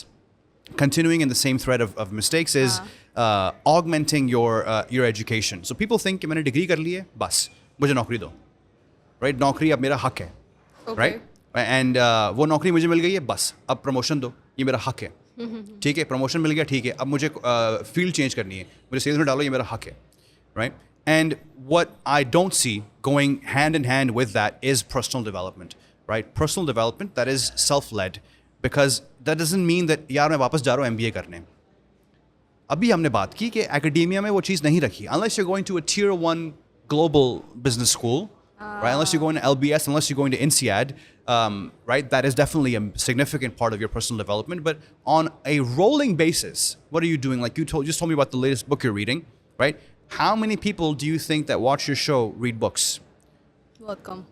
continuing in the same thread of mistakes is augmenting your education. So people think कि मैंने degree कर ली है, बस मुझे नौकरी दो, right? नौकरी अब मेरा हक है, right? And वो नौकरी मुझे मिल गई है, बस अब प्रमोशन दो, ये मेरा हक है. ठीक है, प्रमोशन मिल गया, ठीक है, अब मुझे फील्ड चेंज करनी है, मुझे सेल्स में डालो, ये मेरा हक है, right? And what I don't see going hand in hand with that is personal development, right? Personal development that is self-led, because that doesn't mean that यार मैं वापस जा रहा हूँ MBA करने. अभी हमने बात की कि एकेडेमिया में वो चीज़ नहीं रखी. Unless you're going to a tier 1 global business school, right? Unless you're going to LBS, unless you're going to INSEAD, right? That is definitely a significant part of your personal development. But on a rolling basis, what are you doing? Like you just told me about the latest book you're reading, right? How many people do you think that watch your show read books? Welcome.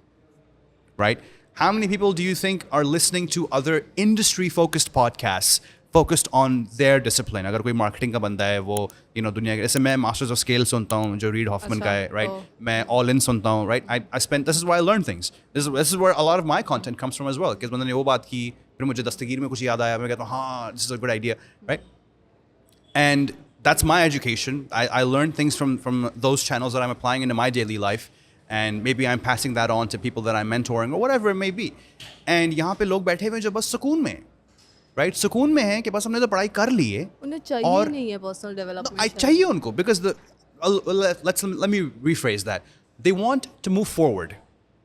Right? How many people do you think are listening to other industry-focused podcasts focused on their discipline? अगर कोई marketing का बंदा है, वो you know दुनिया के, जैसे मैं Masters of Scale सुनता हूँ जो रीड हॉफमैन का है, right? मैं All In सुनता हूँ, right? I spend, this is where I learn things. This is where a lot of my content comes from as well. किस बंदे ने वो बात की, फिर मुझे दस्तगीर में कुछ याद आया, मैं कहता हूँ हाँ, this is a good idea, right? And that's my education. I learn things from those channels that I'm applying into my daily life. And maybe I'm passing that on to people that I'm mentoring or whatever it may be. And यहाँ पे लोग बैठे हुए जो बस सुकून में, right? सुकून में है कि बस हमने तो पढ़ाई कर ली है. उन्हें चाहिए नहीं है personal development. No, चाहिए उनको, because let me rephrase that. They want to move forward.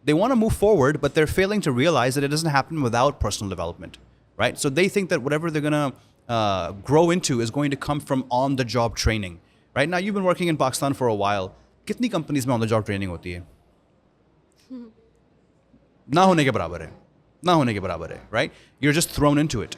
They want to move forward, but they're failing to realize that it doesn't happen without personal development, right? So they think that whatever they're gonna grow into is going to come from on-the-job training, right? Now you've been working in Pakistan for a while. कितनी companies में on-the-job training होती है? ना होने के बराबर है, ना होने के बराबर है, right? You're just thrown into it.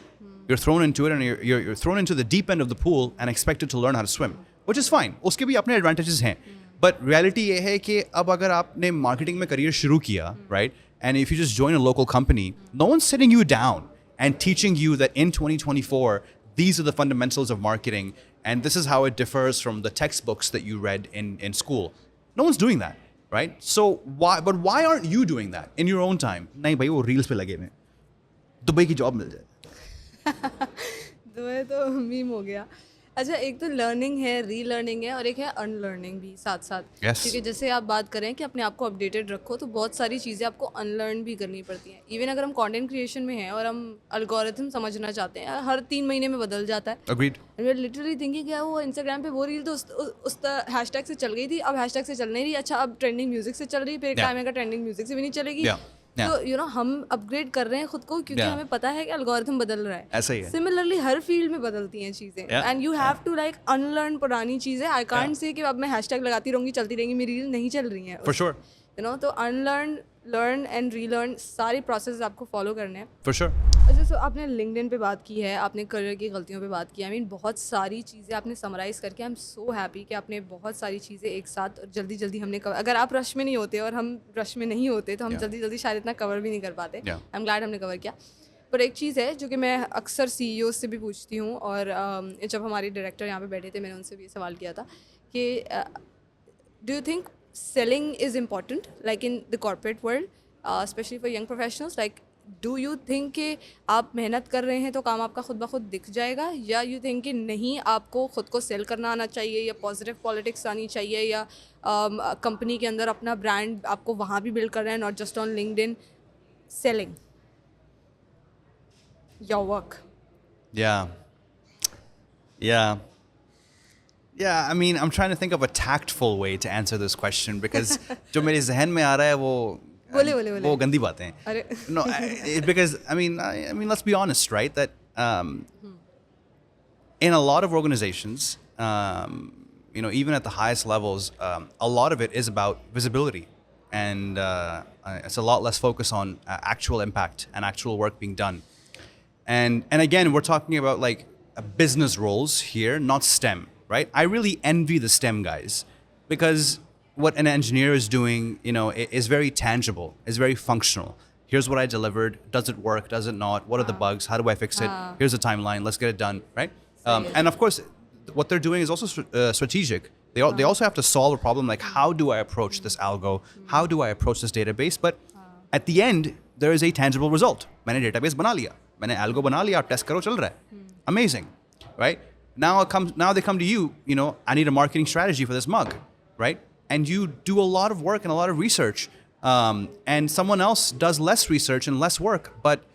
You're thrown into it, and you're thrown into the deep end of the pool and expected to learn how to swim, which is fine. उसके भी अपने advantages हैं. But reality ये है कि अब अगर आपने marketing में career शुरू किया, right? And if you just join a local company, no one's sitting you down and teaching you that in 2024, these are the fundamentals of marketing, and this is how it differs from the textbooks that you read in school. No one's doing that, right? So why aren't you doing that in your own time? नहीं भाई वो reels पे लगे हुए, Dubai की job मिल जाए. Dubai तो meme हो गया. अच्छा, एक तो लर्निंग है, रीलर्निंग है, और एक है अनलर्निंग भी साथ साथ। Yes. क्योंकि जैसे आप बात करें कि अपने आप को अपडेटेड रखो, तो बहुत सारी चीज़ें आपको अनलर्न भी करनी पड़ती हैं। इवन अगर हम कंटेंट क्रिएशन में हैं और हम एल्गोरिथम समझना चाहते हैं, हर 3 महीने में बदल जाता है। Agreed. We are literally thinking क्या वो इंस्टाग्राम पे वो रील तो उस हैशटैग से चल गई थी, अब हैशटैग से चल नहीं रही, अच्छा अब ट्रेंडिंग म्यूजिक से चल रही, फिर Yeah. टाइम आएगा ट्रेंडिंग म्यूजिक से भी नहीं चलेगी। Yeah. Yeah. तो हम अपग्रेड कर रहे हैं खुद को, क्योंकि Yeah. हमें पता है कि एल्गोरिथम बदल रहा है। ऐसा ही है. सिमिलरली हर फील्ड में बदलती हैं चीज़ें, Yeah. And you have to like unlearn पुरानी चीज़ें। I can't Yeah. से कि अब मैं हैशटैग लगाती रहूँगी, चलती रहेंगी, मेरी रील नहीं चल रही हैं। For sure. तो अनलर्न, लर्न एंड रीलर्न सारी प्रोसेस आपको फॉलो करने हैं। For sure. अच्छा, सो आपने लिंक्डइन पे बात की है, आपने करियर की गलतियों पे बात की है, आई मीन बहुत सारी चीज़ें आपने समराइज़ करके, आई एम सो हैप्पी कि आपने बहुत सारी चीज़ें एक साथ और जल्दी जल्दी हमने कवर। अगर आप रश में नहीं होते और हम रश में नहीं होते तो हम Yeah. जल्दी जल्दी शायद इतना कवर भी नहीं कर पाते। Yeah. आई एम ग्लैड हमने कवर किया। पर एक चीज़ है जो कि मैं अक्सर CEO से भी पूछती हूँ, और जब हमारे डायरेक्टर यहाँ पे बैठे थे, मैंने उनसे भी सवाल किया था कि do you think selling is important like in the corporate world, especially for young professionals? Like, do you think कि आप मेहनत कर रहे हैं तो काम आपका खुद ब खुद दिख जाएगा, या you think कि नहीं, आपको खुद को सेल करना आना चाहिए, या पॉजिटिव पॉलिटिक्स आनी चाहिए, या कंपनी के अंदर अपना ब्रांड आपको वहाँ भी बिल्ड कर रहे हैं, not just on LinkedIn, selling your work? Yeah. Yeah. Yeah, I mean, I'm trying to think of a tactful way to answer this question because जो मेरे ज़हन में आ रहा है वो गंदी बातें हैं. अरे No, because I mean, let's be honest, right? That in a lot of organizations, even at the highest levels, a lot of it is about visibility, and it's a lot less focus on actual impact and actual work being done. And again, we're talking about like business roles here, not STEM. Right? I really envy the STEM guys because what an engineer is doing, is very tangible, is very functional. Here's what I delivered. Does it work? Does it not? What are the bugs? How do I fix it? Here's the timeline. Let's get it done. Right? And of course, what they're doing is also strategic. They also have to solve a problem like, how do I approach this algo? How do I approach this database? But at the end, there is a tangible result. मैंने database बना लिया. मैंने algo बना लिया. Test करो चल रहा है. Amazing. Right? Now they come to you, I need a marketing strategy for this mug, right? And you do a lot of work and a lot of research, and someone else does less research and less work, but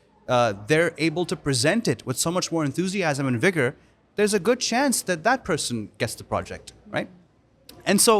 they're able to present it with so much more enthusiasm and vigor. There's a good chance that that person gets the project, right? And so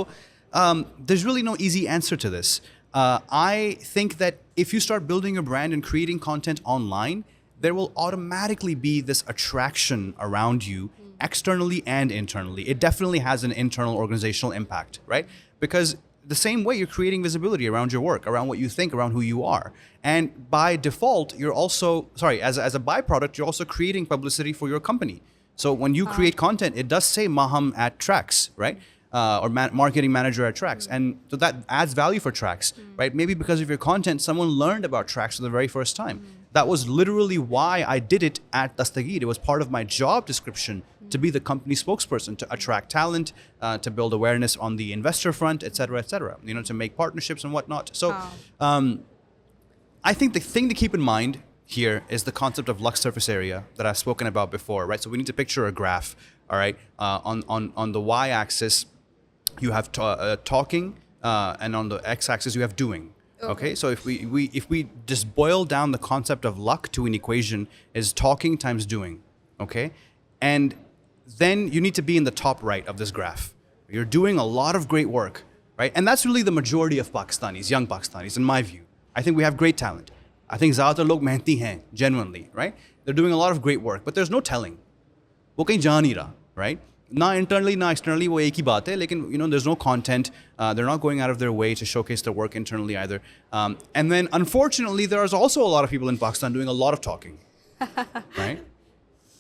there's really no easy answer to this. I think that if you start building a brand and creating content online, there will automatically be this attraction around you, externally and internally. It definitely has an internal organizational impact, right? Because the same way you're creating visibility around your work, around what you think, around who you are. And by default, you're also, as a byproduct, you're also creating publicity for your company. So when you create content, it does say Maham at Trax, right? Or marketing manager at Trax. And so that adds value for Trax, right? Maybe because of your content, someone learned about Trax for the very first time. That was literally why I did it at Dastagir. It was part of my job description to be the company spokesperson, to attract talent, to build awareness on the investor front, et cetera, to make partnerships and whatnot. So I think the thing to keep in mind here is the concept of Lux surface area that I've spoken about before, right? So we need to picture a graph, all right? On the y-axis, you have talking, and on the x-axis, you have doing. Okay, so if we just boil down the concept of luck to an equation, is talking times doing. Okay, and then you need to be in the top right of this graph. You're doing a lot of great work, right? And that's really the majority of Pakistanis, young Pakistanis, in my view. I think we have great talent. I think ज़्यादातर लोग मेहनती हैं, genuinely, right? They're doing a lot of great work, but there's no telling. वो कहीं जा नहीं रहा, right? Not internally, not externally, वो एक ही बात है, लेकिन there's no content. They're not going out of their way to showcase their work internally either. And then, unfortunately, there's also a lot of people in Pakistan doing a lot of talking, right?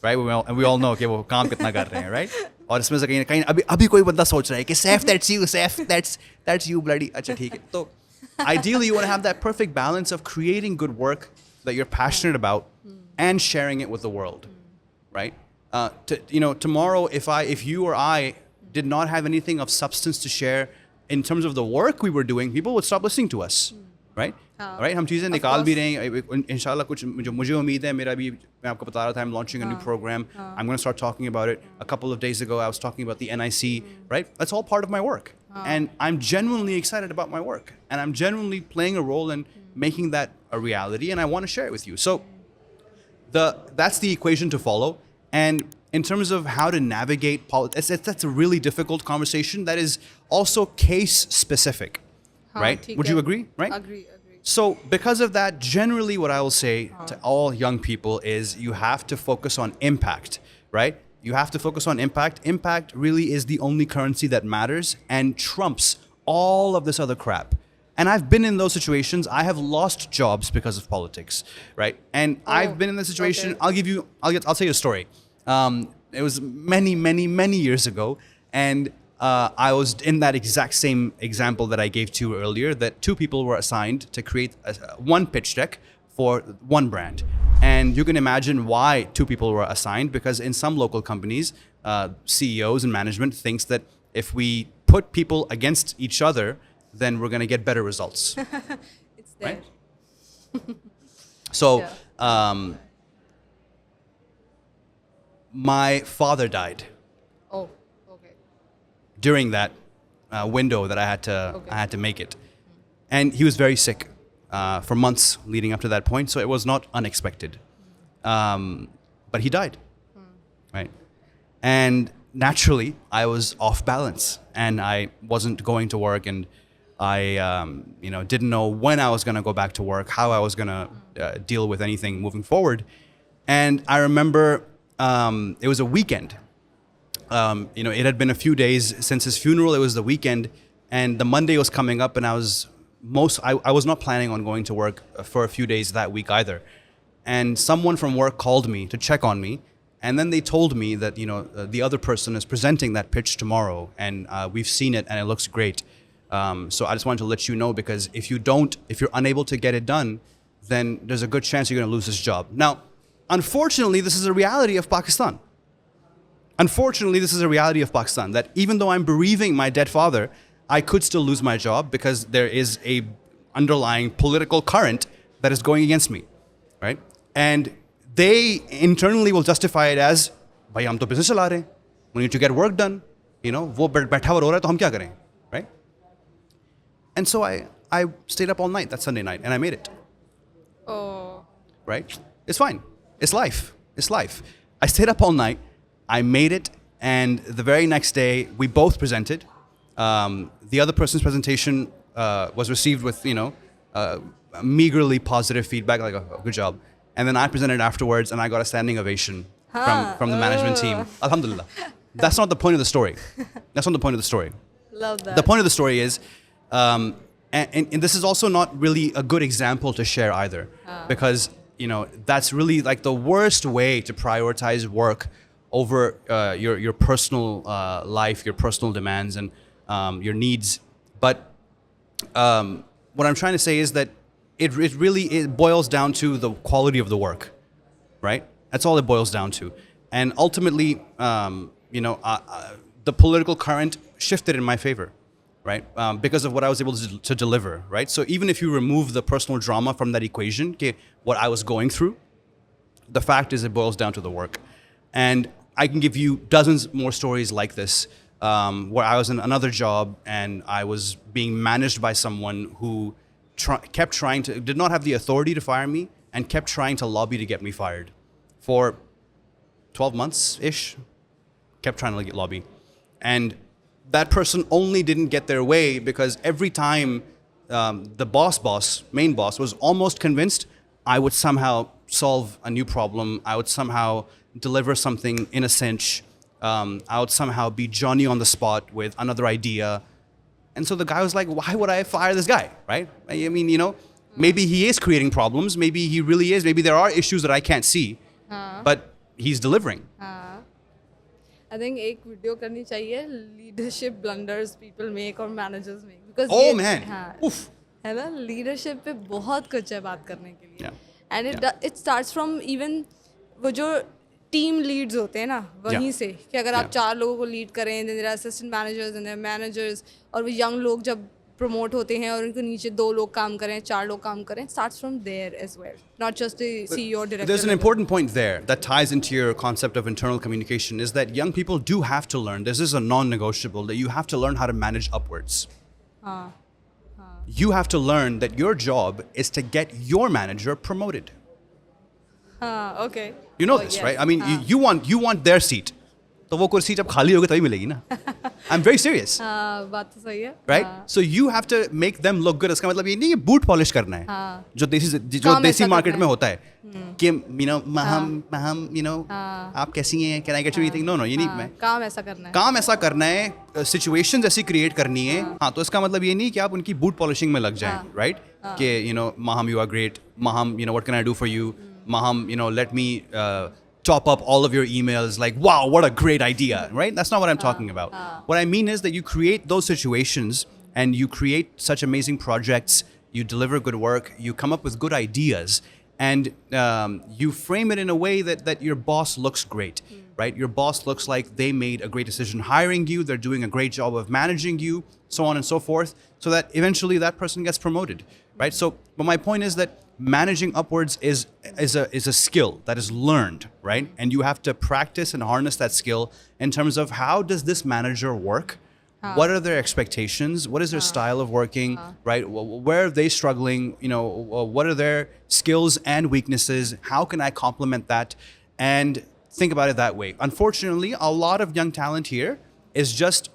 Right? And we all know कि वो काम कितना कर रहे हैं, right? और इसमें से कहीं अभी कोई बंदा सोच रहा है कि Saif, that's you, Saif, that's you, bloody. अच्छा ठीक है. So, ideally, you want to have that perfect balance of creating good work that you're passionate about and sharing it with the world, right? Tomorrow, if you or I did not have anything of substance to share in terms of the work we were doing, people would stop listening to us, right हाँ, right हम चीज़ें of निकाल भी course. रहे हैं इंशाल्लाह कुछ जो मुझे उम्मीद है मेरा भी मैं आपको बता रहा था I'm launching a new program I'm going to start talking about it a couple of days ago I was talking about the NIC right that's all part of my work and I'm genuinely excited about my work and I'm genuinely playing a role in making that a reality and I want to share it with you so that's the equation to follow and in terms of how to navigate politics that's a really difficult conversation that is also case specific हाँ, right ठीक would है. you agree right Agree. so because of that, generally what I will say to all young people is you have to focus on impact, right? You have to focus on impact. Impact really is the only currency that matters and trumps all of this other crap. And I've been in those situations. I have lost jobs because of politics, right? And I've been in the situation. Okay. I'll tell you a story. It was many, many, many years ago, and I was in that exact same example that I gave to you earlier. That two people were assigned to create one pitch deck for one brand, and you can imagine why two people were assigned. Because in some local companies, CEOs and management thinks that if we put people against each other, then we're going to get better results. It's there. Right? So, my father died Oh, okay. during that window that I had to make it, and he was very sick for months leading up to that point. So it was not unexpected, but he died, right? And naturally, I was off balance, and I wasn't going to work, and I didn't know when I was going to go back to work, how I was going to deal with anything moving forward. And I remember it was a weekend. It had been a few days since his funeral. It was the weekend, and the Monday was coming up, and I was not planning on going to work for a few days that week either. And someone from work called me to check on me, and then they told me that the other person is presenting that pitch tomorrow, and we've seen it, and it looks great. So I just wanted to let you know, because if you're unable to get it done, then there's a good chance you're going to lose this job. Now, unfortunately, this is a reality of Pakistan. That even though I'm bereaving my dead father, I could still lose my job because there is a underlying political current that is going against me, right? And they internally will justify it as, भाई हम तो business चला रहे हैं, we need to get work done, वो बैठा हुआ रो रहा है तो हम क्या करें, right? And so I stayed up all night that Sunday night and I made it. Oh. Right? It's fine. It's life. I stayed up all night. I made it. And the very next day, we both presented. The other person's presentation was received with, meagerly positive feedback, like, oh, good job. And then I presented afterwards, and I got a standing ovation from the management team. Alhamdulillah. That's not the point of the story. Love that. The point of the story is, and this is also not really a good example to share either, because that's really like the worst way to prioritize work over your personal life, your personal demands, and your needs. But what I'm trying to say is that it boils down to the quality of the work, right? That's all it boils down to. And ultimately, the political current shifted in my favor, right? Because of what I was able to deliver, right? So even if you remove the personal drama from that equation, what I was going through, the fact is it boils down to the work. And I can give you dozens more stories like this, where I was in another job and I was being managed by someone who did not have the authority to fire me and kept trying to lobby to get me fired for 12 months-ish, kept trying to lobby. And that person only didn't get their way because every time the main boss, was almost convinced I would somehow solve a new problem, I would somehow deliver something in a cinch, I would somehow be Johnny on the spot with another idea. And so the guy was like, why would I fire this guy, right? I mean, maybe he is creating problems, maybe he really is, maybe there are issues that I can't see, but he's delivering. I think एक video करनी चाहिए leadership blunders people make और managers make because Oh man, oof. है ना leadership पे बहुत कुछ है बात करने के लिए Yeah. And it starts from even वो जो टीम लीड्स होते हैं ना वहीं से कि अगर आप 4 लोगों को लीड करें there are assistant managers and their managers और वो यंग लोग जब प्रमोट होते हैं और उनके नीचे 2 लोग काम करें, 4 लोग काम करें, starts from there as well, not just the CEO director. There's an important point there that ties into your concept of internal communication is that young people do have to learn. This is a non-negotiable that you have to learn how to manage upwards. You have to learn that your job is to get your manager promoted. Okay. You know Oh, this, yes. right? I mean, you want their seat. तो वो कुर्सी जब खाली होगी तभी मिलेगी ना. I'm very serious. हाँ, बात तो सही है. Right? So you have to make them look good. इसका मतलब ये नहीं कि बूट पॉलिश करना है. जो देसी मार्केट में होता है कि आप कैसी हैं, can I get you anything? No, ये नहीं. मैं काम ऐसा करना है. काम ऐसा करना है, सिचुएशंस ऐसी क्रिएट करनी है. हाँ, तो इसका मतलब ये नहीं कि आप उनकी बूट पॉलिशिंग में लग जाएं, right? कि Maham, you are great. Maham, what can I do for you? Maham, let me top up all of your emails, like, wow, what a great idea, right? That's not what I'm talking about. What I mean is that you create those situations and you create such amazing projects, you deliver good work, you come up with good ideas, and you frame it in a way that your boss looks great, right? Your boss looks like they made a great decision hiring you, they're doing a great job of managing you, so on and so forth, so that eventually that person gets promoted, right? So, but my point is that managing upwards is a skill that is learned, right? And you have to practice and harness that skill in terms of how does this manager work? What are their expectations? What is their style of working, right? Where are they struggling? What are their skills and weaknesses? How can I complement that? And think about it that way. Unfortunately, a lot of young talent here is just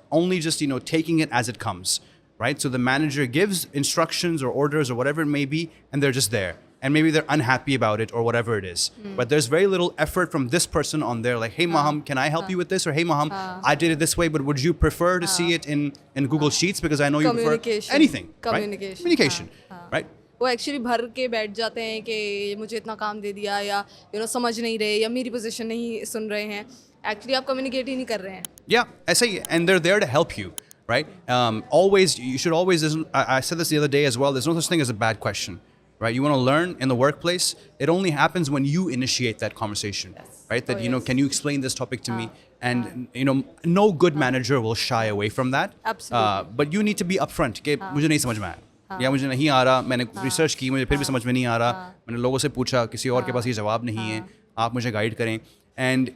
taking it as it comes. Right? So the manager gives instructions or orders or whatever it may be, and they're just there. And maybe they're unhappy about it or whatever it is. But there's very little effort from this person on there, like, hey, Maham, can I help you with this? Or, hey, Maham, I did it this way, but would you prefer to see it in Google Sheets? Because I know you prefer anything. Communication. Right? वो actually भर के बैठ जाते हैं कि मुझे इतना काम दे दिया या समझ नहीं रहे या मेरी पोजीशन नहीं सुन रहे हैं. एक्चुअली आप कम्युनिकेट ही नहीं कर रहे हैं. Yeah, ऐसा ही है. And they're there to help you. Right? You should always, I said this the other day as well, there's no such thing as a bad question, right? You want to learn in the workplace, it only happens when you initiate that conversation, right? That, can you explain this topic to me? And, no good manager will shy away from that. Absolutely. But you need to be upfront, कि मुझे नहीं समझ में आया, या मुझे नहीं आ रहा, मैंने रिसर्च की, मुझे फिर भी समझ में नहीं आ रहा, मैंने लोगों से पूछा, किसी और के पास ये जवाब नहीं है, आप मुझे गाइड करें. And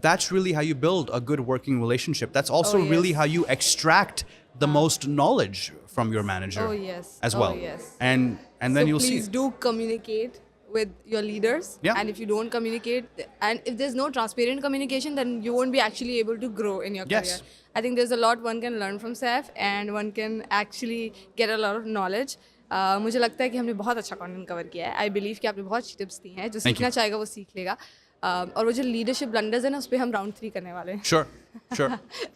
that's really how you build a good working relationship. That's also really how you extract the most knowledge from your manager as well. And then so you'll see. Please do communicate with your leaders. Yeah. And if you don't communicate, and if there's no transparent communication, then you won't be actually able to grow in your career. I think there's a lot one can learn from Saif, and one can actually get a lot of knowledge. मुझे लगता है कि हमने बहुत अच्छा content cover किया है. I believe कि आपने बहुत अच्छी टिप्स दी हैं. जो सीखना चाहेगा वो सीख लेगा. और वो जो लीडरशिप ब्लंडर्स है ना, उस पर हम राउंड 3 करने वाले हैं. Sure.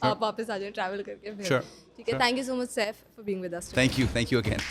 आप वापस आ जाए ट्रैवल करके. ठीक है. Thank you so much Saif for being with us. Thank you again.